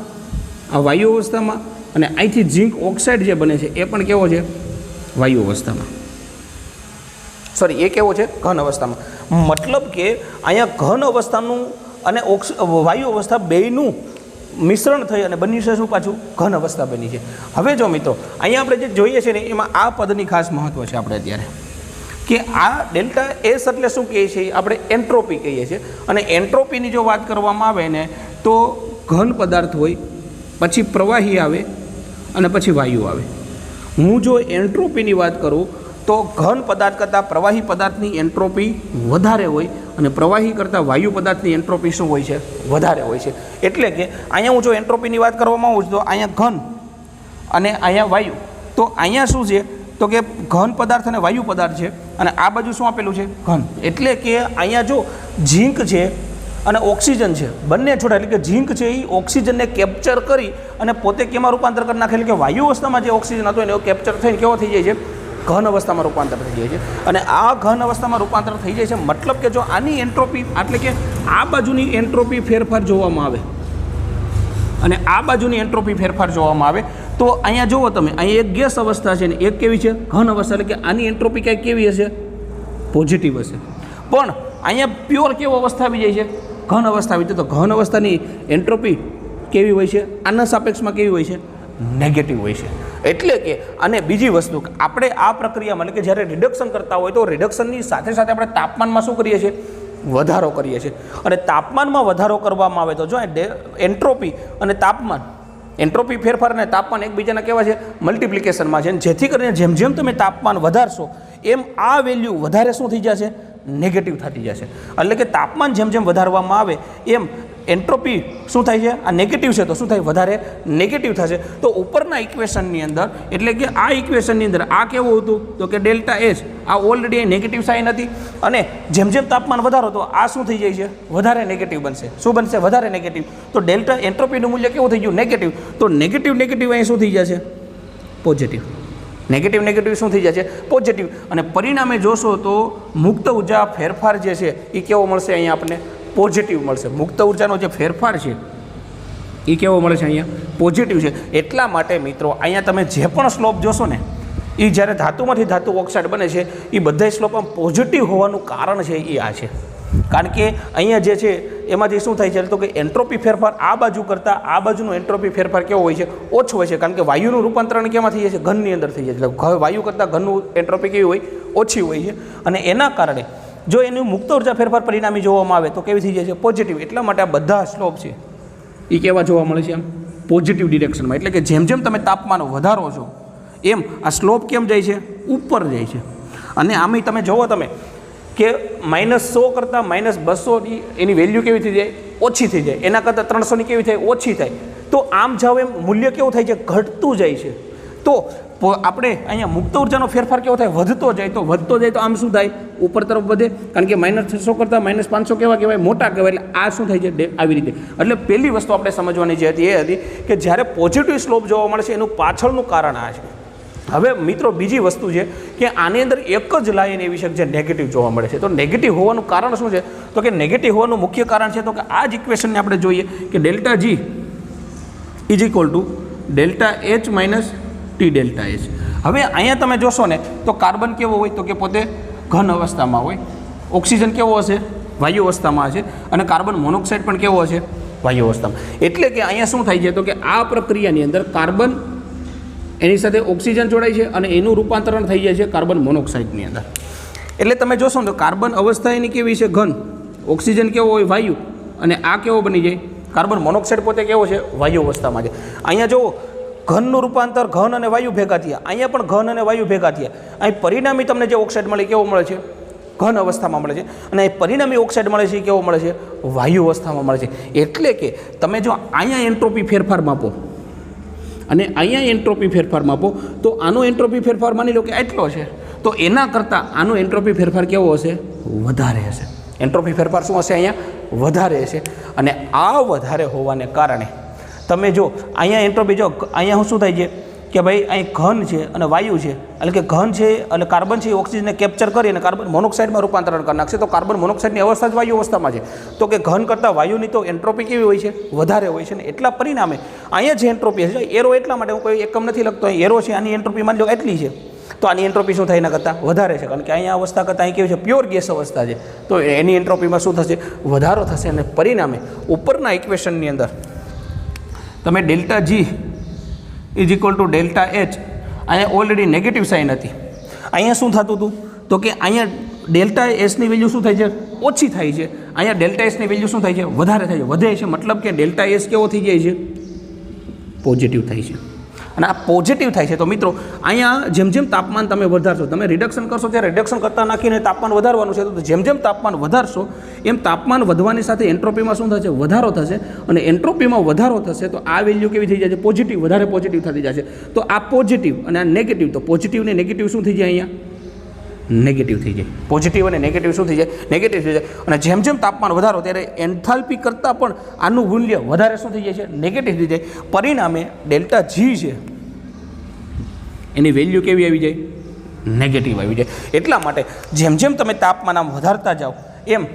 આ વાયુ અવસ્થામાં. અને અહીંથી ઝીંક ઓક્સાઇડ જે બને છે એ પણ કેવો છે? વાયુ અવસ્થામાં. સોરી, એ કેવો છે? ઘન અવસ્થામાં. મતલબ કે અહીંયા ઘન અવસ્થાનું અને વાયુ અવસ્થા બેયનું મિશ્રણ થઈ અને બન્યું છે શું? પાછું ઘન અવસ્થા બની છે. હવે જો મિત્રો અહીંયા આપણે જે જોઈએ છે ને એમાં આ પદની ખાસ મહત્ત્વ છે આપણે અત્યારે, કે આ ડેલ્ટા એસ એટલે શું કહીએ છીએ? આપણે એન્ટ્રોપી કહીએ છીએ. અને એન્ટ્રોપીની જો વાત કરવામાં આવે ને તો ઘન પદાર્થ હોય, પછી પ્રવાહી આવે અને પછી વાયુ આવે. હું જો એન્ટ્રોપીની વાત કરું તો ઘન પદાર્થ કરતાં પ્રવાહી પદાર્થની એન્ટ્રોપી વધારે હોય અને પ્રવાહી કરતાં વાયુ પદાર્થની એન્ટ્રોપી શું હોય છે? વધારે હોય છે. એટલે કે અહીંયા હું જો એન્ટ્રોપીની વાત કરવામાં આવું છું તો અહીંયા ઘન અને અહીંયા વાયુ, તો અહીંયા શું છે તો કે ઘન પદાર્થ અને વાયુ પદાર્થ છે, અને આ બાજુ શું આપેલું છે? ઘન. એટલે કે અહીંયા જો ઝીંક છે અને ઓક્સિજન છે, બંને છોડા, એટલે કે ઝીંક છે એ ઓક્સિજનને કેપ્ચર કરી અને પોતે કેમાં રૂપાંતર કરી નાખે, એટલે કે વાયુ અવસ્થામાં જે ઓક્સિજન હતો એને કેપ્ચર થઈને કેવો થઈ જાય છે? ઘન અવસ્થામાં રૂપાંતર થઈ જાય છે. અને આ ઘન અવસ્થામાં રૂપાંતર થઈ જાય છે, મતલબ કે જો આની એન્ટ્રોપી એટલે કે આ બાજુની એન્ટ્રોપી ફેરફાર જોવામાં આવે અને આ બાજુની એન્ટ્રોપી ફેરફાર જોવામાં આવે તો અહીંયા જુઓ તમે, અહીંયા એક ગેસ અવસ્થા છે ને એક કેવી છે? ઘન અવસ્થા. એટલે કે આની એન્ટ્રોપી કંઈક કેવી હશે? પોઝિટિવ હશે. પણ અહીંયા પ્યોર કેવો અવસ્થા આવી જાય છે? ઘન અવસ્થા આવી જાય. તો ઘન અવસ્થાની એન્ટ્રોપી કેવી હોય છે? આના સાપેક્ષમાં કેવી હોય છે? નેગેટિવ હોય છે. એટલે કે અને બીજી વસ્તુ, આપણે આ પ્રક્રિયામાં એટલે કે જ્યારે રિડક્શન કરતા હોય તો રિડક્શનની સાથે સાથે આપણે તાપમાનમાં શું કરીએ છીએ? વધારો કરીએ છીએ. અને તાપમાનમાં વધારો કરવામાં આવે તો જો એન્ટ્રોપી અને તાપમાન, એન્ટ્રોપી ફેરફાર અને તાપમાન એકબીજાના કેવા છે? મલ્ટિપ્લિકેશનમાં છે. જેથી કરીને જેમ જેમ તમે તાપમાન વધારશો એમ આ વેલ્યુ વધારે શું થઈ જશે? નેગેટિવ થતી જશે. એટલે કે તાપમાન જેમ જેમ વધારવામાં આવે એમ એન્ટ્રોપી શું થાય છે? આ નેગેટિવ છે તો શું થાય? વધારે નેગેટિવ થશે. તો ઉપરના ઇક્વેશનની અંદર એટલે કે આ ઇક્વેશનની અંદર આ કેવું હતું તો કે ડેલ્ટા એચ, આ ઓલરેડી નેગેટિવ સાઇન હતી, અને જેમ જેમ તાપમાન વધારો તો આ શું થઈ જાય છે? વધારે નેગેટિવ બનશે. શું બનશે? વધારે નેગેટિવ. તો ડેલ્ટા એન્ટ્રોપીનું મૂલ્ય કેવું થઈ ગયું? નેગેટિવ. તો નેગેટિવ નેગેટિવ અહીં શું થઈ જશે? પોઝિટિવ. નેગેટિવ નેગેટિવ શું થઈ જશે? પોઝિટિવ. અને પરિણામે જોશો તો મુક્ત ઉર્જા ફેરફાર જે છે એ કેવો મળશે? અહીંયા આપણને પોઝિટિવ મળશે. મુક્ત ઉર્જાનો જે ફેરફાર છે એ કેવો મળે છે? અહીંયા પોઝિટિવ છે. એટલા માટે મિત્રો અહીંયા તમે જે પણ સ્લોપ જોશો ને એ જ્યારે ધાતુમાંથી ધાતુ ઓક્સાઇડ બને છે એ બધા સ્લોપ આમ પોઝિટિવ હોવાનું કારણ છે એ આ છે. કારણ કે અહીંયા જે છે એમાંથી શું થાય છે તો કે એન્ટ્રોપી ફેરફાર આ બાજુ કરતાં આ બાજુનો એન્ટ્રોપી ફેરફાર કેવો હોય છે? ઓછો હોય છે. કારણ કે વાયુનું રૂપાંતરણ કેમાં થઈ જાય છે? ઘનની અંદર થઈ જાય છે. એટલે વાયુ કરતાં ઘનનું એન્ટ્રોપી કેવી હોય? ઓછી હોય છે. અને એના કારણે જો એનું મુક્ત ઉર્જા ફેરફાર પરિણામી જોવામાં આવે તો કેવી થઈ જાય છે? પોઝિટિવ. એટલા માટે આ બધા સ્લોપ છે એ કેવા જોવા મળે છે? આમ પોઝિટિવ ડિરેક્શનમાં. એટલે કે જેમ જેમ તમે તાપમાન વધારો છો એમ આ સ્લોપ કેમ જાય છે? ઉપર જાય છે. અને આમાં તમે જુઓ તમે કે -100 કરતાં -200 એની વેલ્યુ કેવી થઈ જાય? ઓછી થઈ જાય. એના કરતાં 300ની કેવી થાય? ઓછી થાય. તો આમ જાવ એમ મૂલ્ય કેવું થાય છે? ઘટતું જાય છે. તો આપણે અહીંયા મુક્ત ઉર્જાનો ફેરફાર કેવો થાય? વધતો જાય. તો વધતો જાય તો આમ શું થાય? ઉપર તરફ વધે. કારણ કે -600 કરતાં -500 કેવા કહેવાય? મોટા કહેવાય. એટલે આ શું થાય છે? આવી રીતે. એટલે પહેલી વસ્તુ આપણે સમજવાની જે હતી એ હતી કે જ્યારે પોઝિટિવ સ્લોપ જોવા મળે છે એનું પાછળનું કારણ આ છે. હવે મિત્રો બીજી વસ્તુ છે કે આની અંદર એક જ લાઈન એવી છે જે નેગેટિવ જોવા મળે છે. તો નેગેટિવ હોવાનું કારણ શું છે? તો કે નેગેટિવ હોવાનું મુખ્ય કારણ છે તો કે આ જ ઇક્વેશનને આપણે જોઈએ કે delta G is equal to delta H minus T delta H. હવે અહીંયા તમે જોશો ને તો કાર્બન કેવો હોય તો કે પોતે ઘન અવસ્થામાં હોય, ઓક્સિજન કેવો હશે? વાયુ અવસ્થામાં હશે, અને કાર્બન મોનોક્સાઇડ પણ કેવો હશે? વાયુ અવસ્થામાં. એટલે કે અહીંયા શું થાય છે તો કે આ પ્રક્રિયાની અંદર કાર્બન એની સાથે ઓક્સિજન જોડાય છે અને એનું રૂપાંતરણ થઈ જાય છે કાર્બન મોનોક્સાઇડની અંદર. એટલે તમે જોશો ને તો કાર્બન અવસ્થા એની કેવી છે? ઘન. ઓક્સિજન કેવો હોય? વાયુ. અને આ કેવો બની જાય? કાર્બન મોનોક્સાઇડ પોતે કેવો છે? વાયુ અવસ્થામાં છે. અહીંયા જુઓ ઘનનું રૂપાંતર ઘન અને વાયુ ભેગા થયા. અહીંયા પણ ઘન અને વાયુ ભેગા થયા. અહીં પરિણામી તમને જે ઓક્સાઇડ મળે કેવો મળે છે? ઘન અવસ્થામાં મળે છે. અને પરિણામી ઓક્સાઇડ મળે છે કેવો મળે છે? વાયુ અવસ્થામાં મળે છે. એટલે કે તમે જો અહીંયા એન્ટ્રોપી ફેરફાર માપો અને અહીંયા એન્ટ્રોપી ફેરફાર માપો તો આનો એન્ટ્રોપી ફેરફાર માની લો કે આટલો છે, તો એના કરતાં આનો એન્ટ્રોપી ફેરફાર કેવો હશે? વધારે હશે. એન્ટ્રોપી ફેરફાર શું હશે? અહીંયા વધારે હશે. અને આ વધારે હોવાને કારણે તમે જો અહીંયા એન્ટ્રોપી જો અહીંયા શું થાય છે કે ભાઈ અહીં ઘન છે અને વાયુ છે. એટલે કે ઘન છે અને કાર્બન છે એ ઓક્સિજનને કેપ્ચર કરી અને કાર્બન મોનોક્સાઇડમાં રૂપાંતરણ કરી નાખશે. તો કાર્બન મોનોક્સાઇડની અવસ્થા જ વાયુ અવસ્થામાં છે. તો કે ઘન કરતાં વાયુની તો એન્ટ્રોપી કેવી હોય છે? વધારે હોય છે. ને એટલા પરિણામે અહીંયા જે એન્ટ્રોપી છે, એરો એટલા માટે હું કોઈ એકમ નથી લખતો, અહીં એરો છે, આની એન્ટ્રોપી માની લો એટલી છે, તો આની એન્ટ્રોપી શું થાય? એના કરતાં વધારે છે. કારણ કે અહીંયા અવસ્થા કરતાં અહીં કેવી છે? પ્યોર ગેસ અવસ્થા છે. તો એની એન્ટ્રોપીમાં શું થશે? વધારો થશે. અને પરિણામે ઉપરના ઇક્વેશનની અંદર તમે delta G is equal to delta H, અહીંયા ઓલરેડી નેગેટિવ સાઇન હતી. અહીંયા શું થતું હતું તો કે અહીંયા ડેલ્ટા એસની વેલ્યુ શું થાય છે? ઓછી થાય છે. અહીંયા ડેલ્ટા એસની વેલ્યુ શું થાય છે? વધારે થાય છે, વધે છે. મતલબ કે ડેલ્ટા એસ કેવો થઈ જાય છે? પોઝિટિવ થાય છે. અને આ પોઝિટિવ થાય છે. તો મિત્રો અહીંયા જેમ જેમ તાપમાન તમે વધારશો, તમે રિડક્શન કરશો ત્યારે રિડક્શન કરતાં નાખીને તાપમાન વધારવાનું છે. તો જેમ જેમ તાપમાન વધારશો એમ તાપમાન વધવાની સાથે એન્ટ્રોપીમાં શું થશે? વધારો થશે. અને એન્ટ્રોપીમાં વધારો થશે તો આ વેલ્યુ કેવી થઈ જાય છે? પોઝિટિવ, વધારે પોઝિટિવ થતી જશે. તો આ પોઝિટિવ અને આ નેગેટિવ, તો પોઝિટિવ ને નેગેટિવ શું થઈ જાય? અહીંયા નેગેટિવ થઈ જાય. પોઝિટિવ અને નેગેટિવ શું થઈ જાય? નેગેટિવ થઈ જાય. અને જેમ જેમ તાપમાન વધારો ત્યારે એન્થાલ્પી કરતાં પણ આનું મૂલ્ય વધારે શું થઈ જાય છે? નેગેટિવ થઈ જાય. પરિણામે ડેલ્ટા જી છે એની વેલ્યુ કેવી આવી જાય? નેગેટિવ આવી જાય. એટલા માટે જેમ જેમ તમે તાપમાન આમ વધારતા જાઓ એમ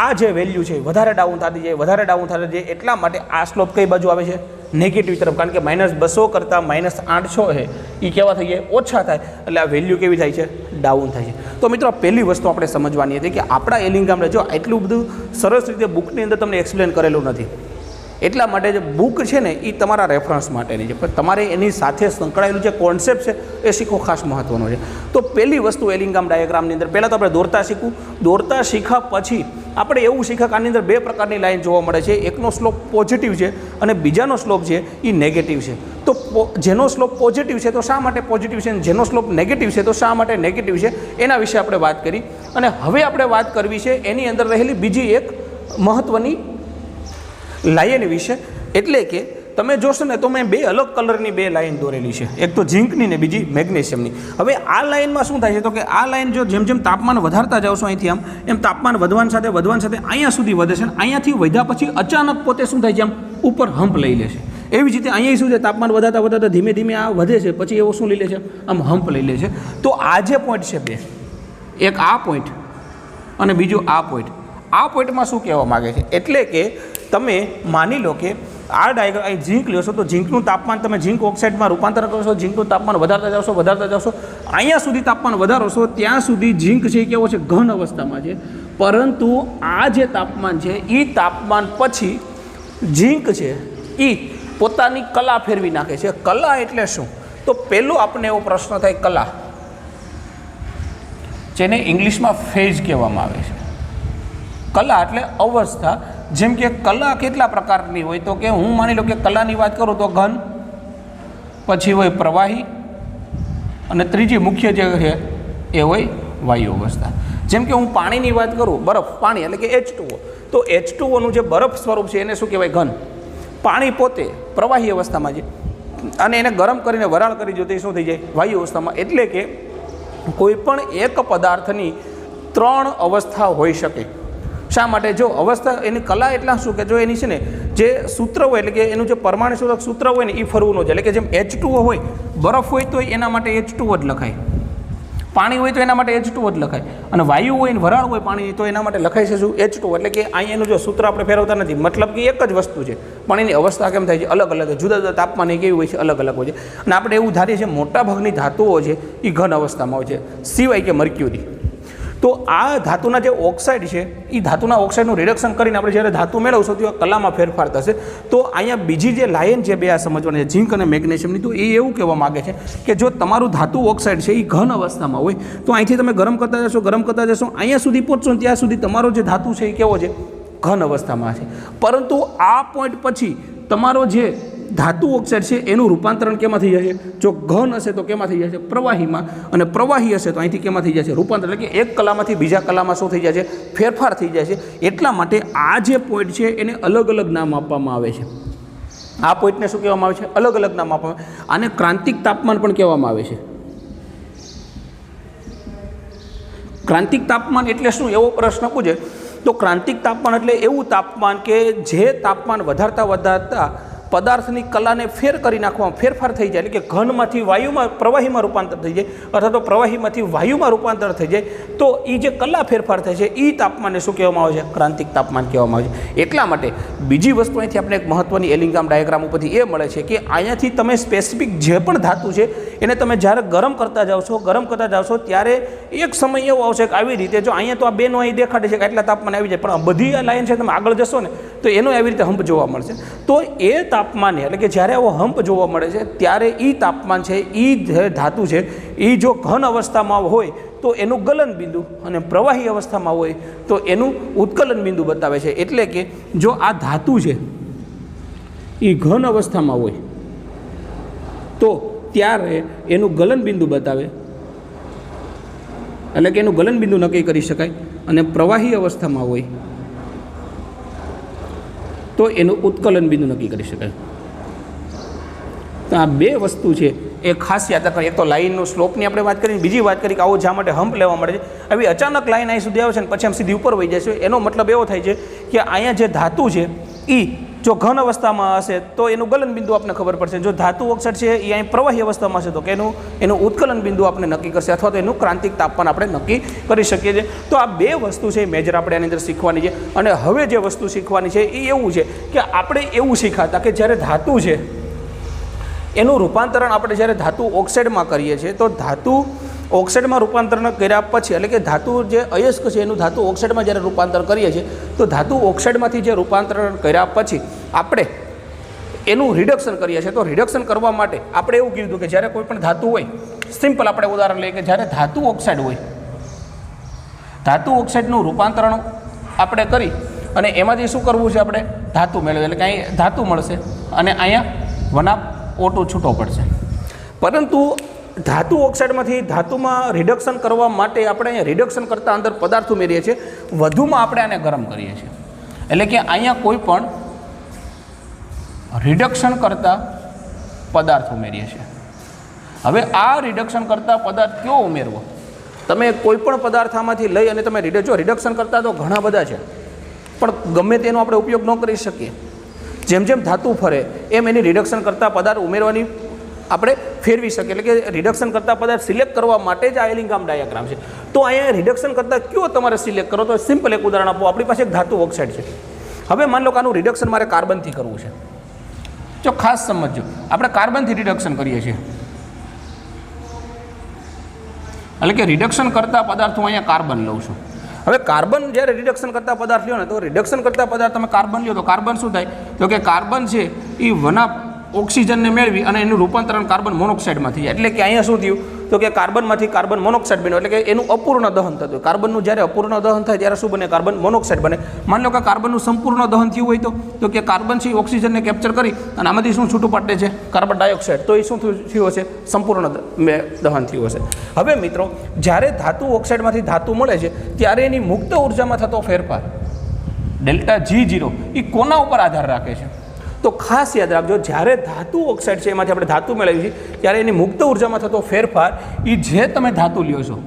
આ જે વેલ્યુ છે વધારે ડાઉન થતી જાય, વધારે ડાઉન થતી જાય. એટલા માટે આ સ્લોપ કઈ બાજુ આવે છે? નેગેટિવ તરફ. કારણ કે -200 કરતાં -800 છે એ કેવા થઈ જાય? ઓછા થાય. એટલે આ વેલ્યુ કેવી થાય છે? ડાઉન થાય છે. તો મિત્રો પહેલી વસ્તુ આપણે સમજવાની હતી કે આપણા એલિંગામણે જો એટલું બધું સરસ રીતે બુકની અંદર તમને એક્સપ્લેન કરેલું નથી. એટલા માટે જે બુક છે ને એ તમારા રેફરન્સ માટેની છે, પણ તમારે એની સાથે સંકળાયેલું જે કોન્સેપ્ટ છે એ શીખવો ખાસ મહત્ત્વનો છે. તો પહેલી વસ્તુ એલિંગામ ડાયાગ્રામની અંદર પહેલાં તો આપણે દોરતા શીખવું. દોરતા શીખ્યા પછી આપણે એવું શીખ્યા કે આની અંદર બે પ્રકારની લાઈન જોવા મળે છે. એકનો સ્લોપ પોઝિટિવ છે અને બીજાનો સ્લોપ છે એ નેગેટિવ છે. તો જેનો સ્લોપ પોઝિટિવ છે તો શા માટે પોઝિટિવ છે, અને જેનો સ્લોપ નેગેટિવ છે તો શા માટે નેગેટિવ છે, એના વિશે આપણે વાત કરી. અને હવે આપણે વાત કરવી છે એની અંદર રહેલી બીજી એક મહત્ત્વની લાઈન વિશે. એટલે કે તમે જોશો ને તો મેં બે અલગ કલરની બે લાઈન દોરેલી છે, એક તો ઝીંકની ને બીજી મેગ્નેશિયમની. હવે આ લાઈનમાં શું થાય છે તો કે આ લાઈન જો જેમ જેમ તાપમાન વધારતા જાવશો અહીંથી આમ એમ તાપમાન વધવાની સાથે અહીંયા સુધી વધે છે. અને અહીંયાથી વધ્યા પછી અચાનક પોતે શું થાય છે? આમ ઉપર હમ્પ લઈ લે છે. એવી જ રીતે અહીંયા શું છે? તાપમાન વધારતા વધારતા ધીમે ધીમે આ વધે છે, પછી એવો શું લઈ લે છે? આમ હમ્પ લઈ લે છે. તો આ જે પોઈન્ટ છે બે, એક આ પોઈન્ટ અને બીજું આ પોઈન્ટ. આ પોઈન્ટમાં શું કહેવા માગે છે? એટલે કે તમે માની લો કે આ ડાયાગ્રામ અહીં ઝીંક લેશો તો ઝીંકનું તાપમાન તમે ઝીંક ઓક્સાઇડમાં રૂપાંતર કરશો, ઝીંકનું તાપમાન વધારતા જાવશો. અહીંયા સુધી તાપમાન વધારશો ત્યાં સુધી ઝીંક છે એ કેવો છે? ઘન અવસ્થામાં છે. પરંતુ આ જે તાપમાન છે એ તાપમાન પછી ઝીંક છે એ પોતાની કલા ફેરવી નાખે છે. કલા એટલે શું? તો પહેલો આપણને એવો પ્રશ્ન થાય, કલા, જેને ઇંગ્લિશમાં ફેઝ કહેવામાં આવે છે. કલા એટલે અવસ્થા. જેમ કે કલા કેટલા પ્રકારની હોય તો કે હું માની લો કે કલાની વાત કરું તો ઘન, પછી હોય પ્રવાહી, અને ત્રીજી મુખ્ય જે છે એ હોય વાયુ અવસ્થા. જેમ કે હું પાણીની વાત કરું, બરફ, પાણી એટલે કે H2O, તો H2Oનું જે બરફ સ્વરૂપ છે એને શું કહેવાય? ઘન. પાણી પોતે પ્રવાહી અવસ્થામાં છે અને એને ગરમ કરીને વરાળ કરી દો તો એ શું થઈ જાય? વાયુ અવસ્થામાં. એટલે કે કોઈ પણ એક પદાર્થની ત્રણ અવસ્થા હોઈ શકે. શા માટે? જો અવસ્થા એની કલા એટલા શું કે જો એની છે ને જે સૂત્ર હોય એટલે કે એનું જે પરમાણુ સૂત્ર હોય ને એ ફરવું ન જાય. એટલે કે જેમ H2O હોય, બરફ હોય તો એના માટે H2O જ લખાય, પાણી હોય તો એના માટે H2O જ લખાય, અને વાયુ હોય ને વરાળ હોય પાણી તો એના માટે લખાય છે શું? H2O. એટલે કે અહીંયા એનું જો સૂત્ર આપણે ફેરવતા નથી, મતલબ કે એક જ વસ્તુ છે, પણ એની અવસ્થા કેમ થાય છે? અલગ અલગ, જુદા જુદા તાપમાન કેવી હોય છે? અલગ અલગ હોય છે. અને આપણે એવું ધારીએ છીએ મોટાભાગની ધાતુઓ છે એ ઘન અવસ્થામાં હોય છે, સિવાય કે મર્ક્યુરી. તો આ ધાતુના જે ઓક્સાઇડ છે એ ધાતુના ઓક્સાઇડનું રિડક્શન કરીને આપણે જ્યારે ધાતુ મેળવશું તો કલામાં ફેરફાર થશે. તો અહીંયા બીજી જે લાઈન છે બે આ સમજવાની છે, ઝીંક અને મેગ્નેશિયમની. તો એ એવું કહેવા માગે છે કે જો તમારું ધાતુ ઓક્સાઇડ છે એ ઘન અવસ્થામાં હોય તો અહીંથી તમે ગરમ કરતા જશો, અહીંયા સુધી પહોંચશો ત્યાં સુધી તમારો જે ધાતુ છે એ કેવો છે? ઘન અવસ્થામાં છે. પરંતુ આ પોઈન્ટ પછી તમારો જે ધાતુ ઓક્સાઇડ છે એનું રૂપાંતરણ કેમાં થઈ જશે? જો ઘન હશે તો કેમાં થઈ જશે? પ્રવાહીમાં. અને પ્રવાહી હશે તો અહીંથી કેમાં થઈ જશે? રૂપાંતર. એટલે કે એક કલામાંથી બીજા કલામાં શું થઈ જાય છે? ફેરફાર થઈ જાય છે. એટલા માટે આ જે પોઈન્ટ છે એને અલગ અલગ નામ આપવામાં આવે છે. આ પોઈન્ટને શું કહેવામાં આવે છે? અલગ અલગ નામ આપવામાં આવે. આને ક્રાંતિક તાપમાન પણ કહેવામાં આવે છે. ક્રાંતિક તાપમાન એટલે શું? એવો પ્રશ્ન પૂછે તો ક્રાંતિક તાપમાન એટલે એવું તાપમાન કે જે તાપમાન વધારતા પદાર્થની કલાને ફેર કરી નાખવામાં ફેરફાર થઈ જાય. એટલે કે ઘનમાંથી વાયુમાં, પ્રવાહીમાં રૂપાંતર થઈ જાય, અથવા તો પ્રવાહીમાંથી વાયુમાં રૂપાંતર થઈ જાય. તો એ જે કલા ફેરફાર થાય છે એ તાપમાનને શું કહેવામાં આવે છે? ક્રાંતિક તાપમાન કહેવામાં આવે છે. એટલા માટે બીજી વસ્તુ અહીંથી આપણે એક મહત્ત્વની એલિંગામ ડાયાગ્રામ ઉપરથી એ મળે છે કે અહીંયાથી તમે સ્પેસિફિક જે પણ ધાતુ છે એને તમે જ્યારે ગરમ કરતા જાવશો ત્યારે એક સમય એવો આવશે કે આવી રીતે જો અહીંયા તો આ બેનો અહીં દેખાડે છે કે આટલા તાપમાન આવી જાય, પણ આ બધી આ લાઈન છે તમે આગળ જશો ને તો એનો એવી રીતે હમ્પ જોવા મળશે. તો એ તાપમાન એટલે કે જ્યારે આવો હમ્પ જોવા મળે છે ત્યારે એ તાપમાન છે એ ધાતુ છે એ જો ઘન અવસ્થામાં હોય તો એનું ગલન બિંદુ, અને પ્રવાહી અવસ્થામાં હોય તો એનું ઉત્કલન બિંદુ બતાવે છે. એટલે કે જો આ ધાતુ છે એ ઘન અવસ્થામાં હોય તો ત્યારે એનું ગલનબિંદુ બતાવે, એટલે કે એનું ગલનબિંદુ નક્કી કરી શકાય, અને પ્રવાહી અવસ્થામાં હોય તો એનું ઉત્કલન બિંદુ નક્કી કરી શકાય. તો આ બે વસ્તુ છે એ ખાસ યાદ રાખવાની. એક તો લાઇનનું સ્લોપની આપણે વાત કરી, બીજી વાત કરી કે આવો જા માટે હમ્પ લેવા મળે છે. આવી અચાનક લાઇન અહીં સુધી આવે છે ને પછી આમ સીધી ઉપર વહી જાય છે. એનો મતલબ એવો થાય છે કે અહીંયા જે ધાતુ છે એ જો ઘન અવસ્થામાં હશે તો એનું ગલન બિંદુ આપણને ખબર પડશે. જો ધાતુ ઓક્સાઇડ છે એ અહીં પ્રવાહી અવસ્થામાં હશે તો કે એનું ઉત્કલન બિંદુ આપણે નક્કી કરશે, અથવા તો એનું ક્રાંતિક તાપમાન આપણે નક્કી કરી શકીએ છીએ. તો આ બે વસ્તુ છે મેજર આપણે આની અંદર શીખવાની છે. અને હવે જે વસ્તુ શીખવાની છે એ એવું છે કે આપણે એવું શીખાતા કે જ્યારે ધાતુ છે એનું રૂપાંતરણ આપણે જ્યારે ધાતુ ઓક્સાઇડમાં કરીએ છીએ તો ધાતુ ઓક્સાઇડમાં રૂપાંતરણ કર્યા પછી, એટલે કે ધાતુ જે અયસ્ક છે એનું ધાતુ ઓક્સાઇડમાં જ્યારે રૂપાંતર કરીએ છીએ તો ધાતુ ઓક્સાઇડમાંથી જે રૂપાંતરણ કર્યા પછી આપણે એનું રિડક્શન કરીએ છીએ. તો રિડક્શન કરવા માટે આપણે એવું કીધું કે જ્યારે કોઈ પણ ધાતુ હોય, સિમ્પલ આપણે ઉદાહરણ લઈએ કે જ્યારે ધાતુ ઓક્સાઇડ હોય, ધાતુ ઓક્સાઇડનું રૂપાંતરણ આપણે કરી અને એમાંથી શું કરવું છે, આપણે ધાતુ મેળવીએ, એટલે કે અહીં ધાતુ મળશે અને અહીંયા વનાપ O2 છૂટો પડશે. પરંતુ ધાતુ ઓક્સાઇડમાંથી ધાતુમાં રિડક્શન કરવા માટે આપણે અહીંયા રિડક્શન કરતાં અંદર પદાર્થ ઉમેરીએ છીએ, વધુમાં આપણે આને ગરમ કરીએ છીએ. એટલે કે અહીંયા કોઈ પણ રિડક્શન કરતા પદાર્થ ઉમેરીએ છીએ. હવે આ રિડક્શન કરતા પદાર્થ કયો ઉમેરવો? તમે કોઈ પણ પદાર્થ આમાંથી લઈ અને તમે રિડક્શન કરતા તો ઘણા બધા છે, પણ ગમે તેનો આપણે ઉપયોગ ન કરી શકીએ. જેમ જેમ ધાતુ ફરે એમ એની રિડક્શન કરતા પદાર્થ ઉમેરવાની આપણે ફેરવી શકીએ. એટલે કે રિડક્શન કરતા પદાર્થ સિલેક્ટ કરવા માટે જ આ એલિંગહામ ડાયાગ્રામ છે. તો અહીંયા રિડક્શન કરતા કયો તમારે સિલેક્ટ કરો? તો સિમ્પલ એક ઉદાહરણ આપો. આપણી પાસે એક ધાતુ ઓક્સાઇડ છે. હવે માન લો કે આનું રિડક્શન મારે કાર્બનથી કરવું છે. જો ખાસ સમજજો, આપણે કાર્બનથી રિડક્શન કરીએ છીએ, એટલે કે રિડક્શન કરતા પદાર્થ હું અહીંયા કાર્બન લઉં છું. હવે કાર્બન જ્યારે રિડક્શન કરતા પદાર્થ લ્યો ને તો રિડક્શન કરતા પદાર્થ તમે કાર્બન લ્યો તો કાર્બન શું થાય? તો કે કાર્બન છે એ વનાપ ઓક્સિજનને મેળવી અને એનું રૂપાંતરણ કાર્બન મોનોક્સાઇડમાં થઈ જાય. એટલે કે અહીંયા શું થયું? તો કે કાર્બનમાંથી કાર્બન મોનોક્સાઇડ બન્યો, એટલે કે એનું અપૂર્ણ દહન થતું. કાર્બનનું જ્યારે અપૂર્ણ દહન થાય ત્યારે શું બને? કાર્બન મોનોક્સાઇડ બને. માની લો કે કાર્બનનું સંપૂર્ણ દહન થયું હોય તો કે કાર્બન છે ઓક્સિજનને કેપ્ચર કરી અને આમાંથી શું છૂટું પાડે છે? Carbon dioxide. તો એ શું થયું હશે? સંપૂર્ણ દહન થયું હશે. હવે મિત્રો, જ્યારે ધાતુ ઓક્સાઇડમાંથી ધાતુ મળે છે ત્યારે એની મુક્ત ઉર્જામાં થતો ફેરફાર ડેલ્ટા G0 એ કોના ઉપર આધાર રાખે છે? તો ખાસ યાદ રાખજો, જ્યારે ધાતુ ઓક્સાઇડ છે એમાંથી આપણે ધાતુ મેળવી છે ત્યારે એની મુક્ત ઉર્જામાં થતો ફેરફાર એ જે તમે ધાતુ લ્યો છો,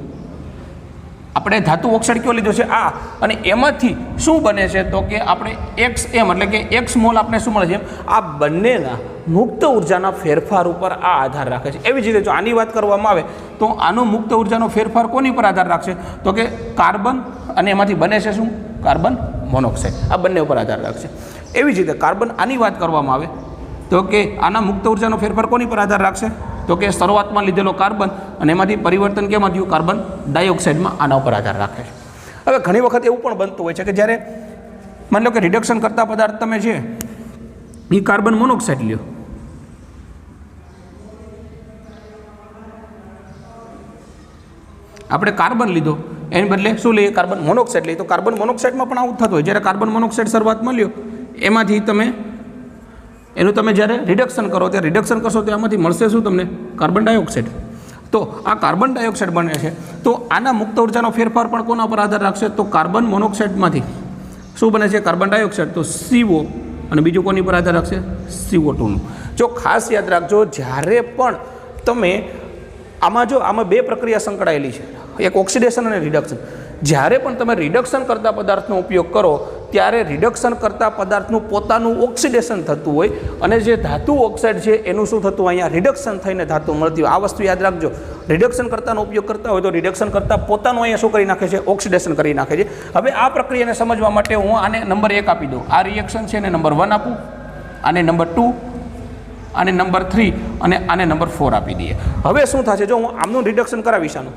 આપણે ધાતુ ઓક્સાઇડ કયો લીધો છે? આ. અને એમાંથી શું બને છે? તો કે આપણે XM એટલે કે X મોલ આપણે શું મળે છે? આ બંનેના મુક્ત ઉર્જાના ફેરફાર ઉપર આ આધાર રાખે છે. એવી જ રીતે જો આની વાત કરવામાં આવે તો આનો મુક્ત ઉર્જાનો ફેરફાર કોની પર આધાર રાખશે? તો કે કાર્બન અને એમાંથી બને છે શું? Carbon monoxide. આ બંને ઉપર આધાર રાખશે. એવી જ રીતે કાર્બન આની વાત કરવામાં આવે તો કે આના મુક્ત ઉર્જાનો ફેરફાર કોની પર આધાર રાખશે? તો કે શરૂઆતમાં લીધેલો કાર્બન અને એમાંથી પરિવર્તન કેમાં થયું? કાર્બન ડાયોક્સાઇડમાં. આના ઉપર આધાર રાખે છે. હવે ઘણી વખત એવું પણ બનતું હોય છે કે જ્યારે માની લો કે રિડક્શન કરતા પદાર્થ તમે છે એ કાર્બન મોનોક્સાઇડ લ્યો, આપણે કાર્બન લીધો એની બદલે શું લઈએ? કાર્બન મોનોક્સાઇડ લઈએ. તો કાર્બન મોનોક્સાઇડમાં પણ આવું થતું હોય. જ્યારે કાર્બન મોનોક્સાઇડ શરૂઆતમાં લ્યો એમાંથી એનું તમે જ્યારે રિડક્શન કરો ત્યારે રિડક્શન કરશો તો એમાંથી મળશે શું તમને? Carbon dioxide. તો આ કાર્બન ડાયોક્સાઇડ બને છે. તો આના મુક્ત ઉર્જાનો ફેરફાર પણ કોના પર આધાર રાખશે? તો કાર્બન મોનોક્સાઇડમાંથી શું બને છે? Carbon dioxide. તો CO અને બીજું કોની પર આધાર રાખશે? CO2નું. જો ખાસ યાદ રાખજો, જ્યારે પણ તમે આમાં બે પ્રક્રિયા સંકળાયેલી છે, એક ઓક્સિડેશન અને રિડક્શન. જ્યારે પણ તમે રિડક્શન કરતા પદાર્થનો ઉપયોગ કરો ત્યારે રિડક્શન કરતા પદાર્થનું પોતાનું ઓક્સિડેશન થતું હોય અને જે ધાતુ ઓક્સાઇડ છે એનું શું થતું? અહીંયા રિડક્શન થઈને ધાતુ મળતી હોય. આ વસ્તુ યાદ રાખજો. રિડક્શન કરતાનો ઉપયોગ કરતા હોય તો રિડક્શન કરતા પોતાનું અહીંયા શું કરી નાખે છે? ઓક્સિડેશન કરી નાખે છે. હવે આ પ્રક્રિયાને સમજવા માટે હું આને નંબર 1 આપી દઉં. આ રિએક્શન છે એને નંબર 1 આપું, આને નંબર 2, આને નંબર 3 અને આને નંબર 4 આપી દઈએ. હવે શું થશે? જો હું આમનું રિડક્શન કરાવીશ આનું,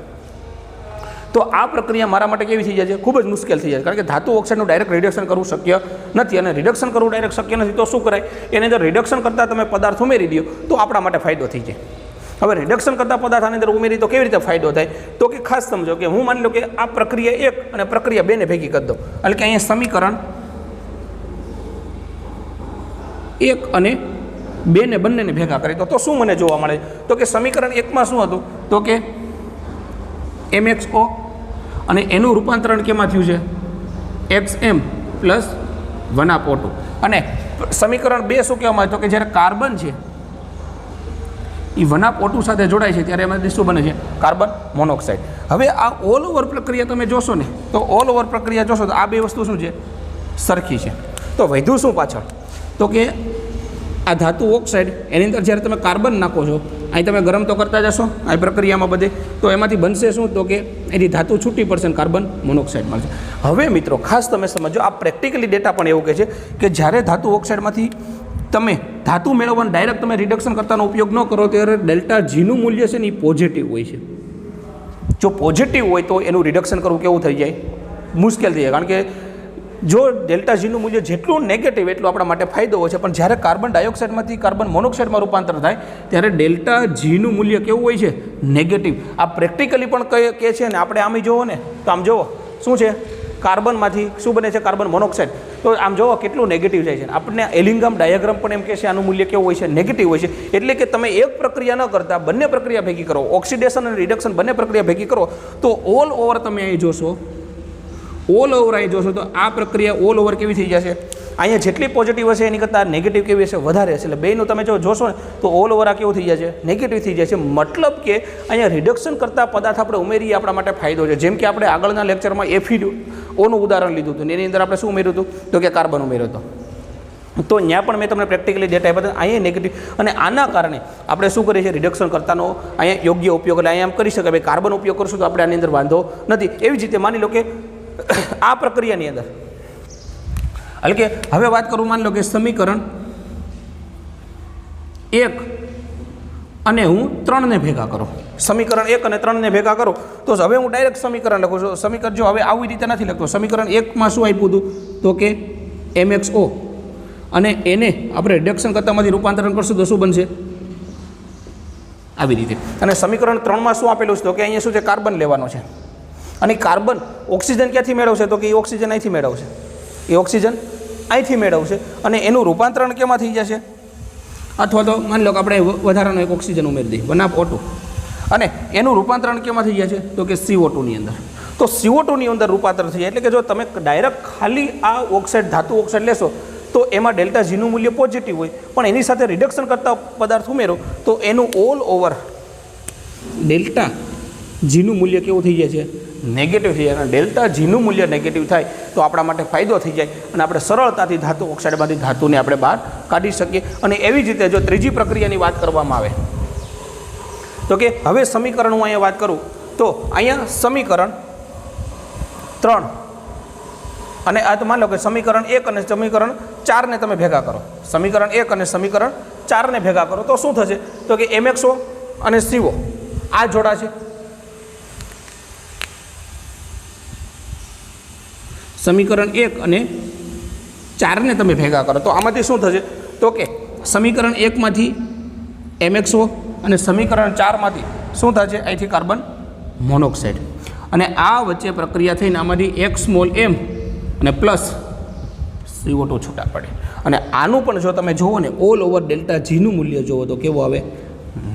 તો આ પ્રક્રિયા મારા માટે કેવી થઈ જાય છે? ખૂબ જ મુશ્કેલ થઈ જાય. કારણ કે ધાતુ ઓક્સાઇડનું ડાયરેક્ટ રિડક્શન કરવું શક્ય નથી, અને રિડક્શન કરવું ડાયરેક્ટ શક્ય નથી તો શું કરાય? એની અંદર રિડક્શન કરતાં તમે પદાર્થ ઉમેરી દો તો આપણા માટે ફાયદો થઈ જાય. હવે રિડક્શન કરતાં પદાર્થ આની અંદર ઉમેરી તો કેવી રીતે ફાયદો થાય? તો કે ખાસ સમજો કે હું માની લો કે આ પ્રક્રિયા 1 અને પ્રક્રિયા 2 ને ભેગી કરી દઉં. એટલે કે અહીંયા સમીકરણ 1 અને બંનેને ભેગા કરી તો શું મને જોવા મળે? તો કે સમીકરણ એકમાં શું હતું? તો કે MXO અને એનું રૂપાંતરણ કેમાં થયું છે? XM plus 1/2. અને સમીકરણ 2 શું કહેવામાં આવે? તો કે જ્યારે કાર્બન છે એ 1/2 સાથે જોડાય છે ત્યારે એમાંથી શું બને છે? Carbon monoxide. હવે આ ઓલ ઓવર પ્રક્રિયા તમે જોશો ને તો ઓલ ઓવર પ્રક્રિયા જોશો તો આ બે વસ્તુ શું છે? સરખી છે. તો વધ્યું શું પાછળ? તો કે આ ધાતુ ઓક્સાઇડ એની અંદર જ્યારે તમે કાર્બન નાખો છો, અહીં તમે ગરમ તો કરતા જશો આ પ્રક્રિયામાં બધે, તો એમાંથી બનશે શું? તો કે એની ધાતુ છૂટી પડશે અને કાર્બન મોનોક્સાઇડ મળશે. હવે મિત્રો ખાસ તમે સમજો, આ પ્રેક્ટિકલી ડેટા પણ એવું કહે છે કે જ્યારે ધાતુ ઓક્સાઇડમાંથી તમે ધાતુ મેળવવાનું ડાયરેક્ટ તમે રિડક્શન કરતાનો ઉપયોગ ન કરો ત્યારે ડેલ્ટા જીનું મૂલ્ય છે ને એ પોઝિટિવ હોય છે. જો પોઝિટિવ હોય તો એનું રિડક્શન કરવું કેવું થઈ જાય? મુશ્કેલ થઈ જાય. કારણ કે જો ડેલ્ટા જીનું મૂલ્ય જેટલું નેગેટિવ એટલું આપણા માટે ફાયદો હોય છે, પણ જ્યારે કાર્બન ડાયોક્સાઇડમાંથી કાર્બન મોનોક્સાઇડમાં રૂપાંતર થાય ત્યારે ડેલ્ટા જીનું મૂલ્ય કેવું હોય છે? નેગેટિવ. આ પ્રેક્ટિકલી પણ કહે છે ને, આપણે આમ જોવો ને તો આમ જોવો શું છે? કાર્બનમાંથી શું બને છે? Carbon monoxide. તો આમ જોવો કેટલું નેગેટિવ જાય છે. આપણને એલિંગમ ડાયાગ્રામ પણ એમ કહે છે આનું મૂલ્ય કેવું હોય છે? નેગેટિવ હોય છે. એટલે કે તમે એક પ્રક્રિયા ન કરતા બંને પ્રક્રિયા ભેગી કરો, ઓક્સિડેશન અને રિડક્શન બંને પ્રક્રિયા ભેગી કરો તો ઓલ ઓવર તમે અહીં જોશો, ઓલ ઓવર અહીં જોશો તો આ પ્રક્રિયા ઓલ ઓવર કેવી થઈ જશે? અહીંયા જેટલી પોઝિટિવ હશે એની કરતાં નેગેટિવ કેવી હશે? વધારે હશે. એટલે બેનું તમે જો જોશો ને તો ઓલ ઓવર આ કેવું થઈ જાય છે? નેગેટિવ થઈ જાય છે. મતલબ કે અહીંયા રિડક્શન કરતા પદાર્થ આપણે ઉમેરીએ આપણા માટે ફાયદો છે. જેમ કે આપણે આગળના લેક્ચરમાં FeOનું ઉદાહરણ લીધું હતું, એની અંદર આપણે શું ઉમેર્યું હતું? તો કે કાર્બન ઉમેર્યો હતો. તો ત્યાં પણ મેં તમને પ્રેક્ટિકલી ડેટા આપ્યા હતા. અહીંયા નેગેટિવ, અને આના કારણે આપણે શું કરીએ છીએ? રિડક્શન કરતાનો અહીંયા યોગ્ય ઉપયોગ. એટલે અહીંયા એમ કરી શકાય ભાઈ કાર્બન ઉપયોગ કરશું તો આપણે આની અંદર વાંધો નથી. એવી જ રીતે માની લો કે આ પ્રક્રિયાની અંદર, એટલે કે હવે વાત કરું, માની લો કે સમીકરણ 1 અને હું 3 ને ભેગા કરું, સમીકરણ 1 અને 3 ને ભેગા કરું તો હવે હું ડાયરેક્ટ સમીકરણ લખું છું. સમીકરણ જો હવે આવી રીતે નથી લખતો. સમીકરણ 1માં શું આપ્યું હતું? તો કે MXO, અને એને આપણે રિડક્શન કરતામાંથી રૂપાંતરણ કરશું તો શું બનશે? આવી રીતે. અને સમીકરણ 3માં શું આપેલું છે? તો કે અહીંયા શું છે? કાર્બન લેવાનો છે. અને કાર્બન ઓક્સિજન ક્યાંથી મેળવશે? તો કે એ ઓક્સિજન અહીંથી મેળવશે. એ ઓક્સિજન અહીંથી મેળવશે અને એનું રૂપાંતરણ કેમાં થઈ જશે? અથવા તો માની લો કે આપણે વધારાનો એક ઓક્સિજન ઉમેરી દઈએ 1/2, અને એનું રૂપાંતરણ કેમાં થઈ જાય છે? તો કે CO2ની અંદર. તો CO2ની અંદર રૂપાંતરણ થઈ જાય. એટલે કે જો તમે ડાયરેક્ટ ખાલી આ ઓક્સાઇડ ધાતુ ઓક્સાઇડ લેશો તો એમાં ડેલ્ટા જીનું મૂલ્ય પોઝિટિવ હોય, પણ એની સાથે રિડક્શન કરતા પદાર્થ ઉમેરો તો એનું ઓલ ઓવર ડેલ્ટા જીનું મૂલ્ય કેવું થઈ જાય છે? નેગેટિવ થઈ જાય. અને ડેલ્ટા જીનું મૂલ્ય નેગેટિવ થાય તો આપણા માટે ફાયદો થઈ જાય અને આપણે સરળતાથી ધાતુ ઓક્સાઇડમાંથી ધાતુને આપણે બહાર કાઢી શકીએ. અને એવી જ રીતે જો ત્રીજી પ્રક્રિયાની વાત કરવામાં આવે તો કે હવે સમીકરણ હું અહીંયા વાત કરું તો અહીંયા સમીકરણ 3 અને આ તો માની લો કે સમીકરણ 1 અને સમીકરણ 4 ને તમે ભેગા કરો, સમીકરણ 1 અને સમીકરણ 4 ને ભેગા કરો તો શું થશે? તો કે MXO અને CO આ જોડાશે. સમીકરણ 1 અને 4 ને તમે ભેગા કરો તો આમાંથી શું થશે? તો કે સમીકરણ 1માંથી MXO અને સમીકરણ 4માંથી શું થશે? અહીંથી કાર્બન મોનોક્સાઇડ. અને આ વચ્ચે પ્રક્રિયા થઈને આમાંથી x m અને પ્લસ CO2 છૂટા પડે. અને આનું પણ જો તમે જુઓ ને ઓલ ઓવર ડેલ્ટા જીનું મૂલ્ય જુઓ તો કેવું આવે?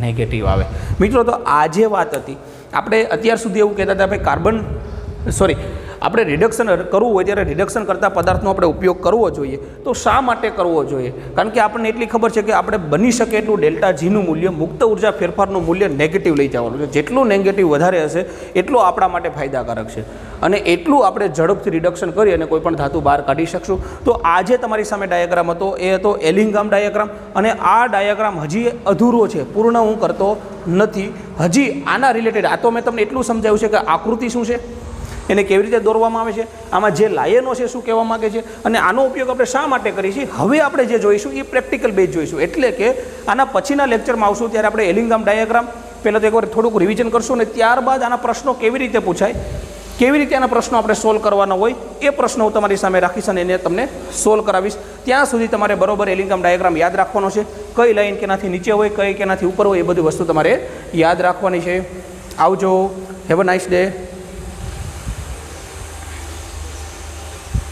નેગેટિવ આવે. મિત્રો તો આ જે વાત હતી, આપણે અત્યાર સુધી એવું કહેતા હતા ભાઈ કાર્બન આપણે રિડક્શન કરવું હોય ત્યારે રિડક્શન કરતા પદાર્થનો આપણે ઉપયોગ કરવો જોઈએ. તો શા માટે કરવો જોઈએ? કારણ કે આપણને એટલી ખબર છે કે આપણે બની શકે એટલું ડેલ્ટા જીનું મૂલ્ય, મુક્ત ઉર્જા ફેરફારનું મૂલ્ય નેગેટિવ લઈ જવાનું છે. જેટલું નેગેટિવ વધારે હશે એટલું આપણા માટે ફાયદાકારક છે અને એટલું આપણે ઝડપથી રિડક્શન કરી અને કોઈ પણ ધાતુ બહાર કાઢી શકશું. તો આજે તમારી સામે ડાયાગ્રામ હતો એ હતો એલિંગહામ ડાયાગ્રામ. અને આ ડાયાગ્રામ હજી અધૂરો છે, પૂર્ણ હું કરતો નથી. હજી આના રિલેટેડ આ તો મેં તમને એટલું સમજાવ્યું છે કે આકૃતિ શું છે, એને કેવી રીતે દોરવામાં આવે છે, આમાં જે લાયનો છે શું કહેવા માગે છે અને આનો ઉપયોગ આપણે શા માટે કરીએ છીએ. હવે આપણે જે જોઈશું એ પ્રેક્ટિકલ બેઝ જોઈશું. એટલે કે આના પછીના લેક્ચરમાં આવશું ત્યારે આપણે એલિંગહામ ડાયાગ્રામ પહેલાં તો એકવાર થોડુંક રિવિઝન કરશું અને ત્યારબાદ આના પ્રશ્નો કેવી રીતે પૂછાય, કેવી રીતે આના પ્રશ્નો આપણે સોલ્વ કરવાના હોય એ પ્રશ્નો હું તમારી સામે રાખીશ અને એને તમને સોલ્વ કરાવીશ. ત્યાં સુધી તમારે બરોબર એલિંગહામ ડાયાગ્રામ યાદ રાખવાનો છે. કઈ લાઈન કેનાથી નીચે હોય, કઈ કેનાથી ઉપર હોય, એ બધી વસ્તુ તમારે યાદ રાખવાની છે. આવજો. Have a nice day.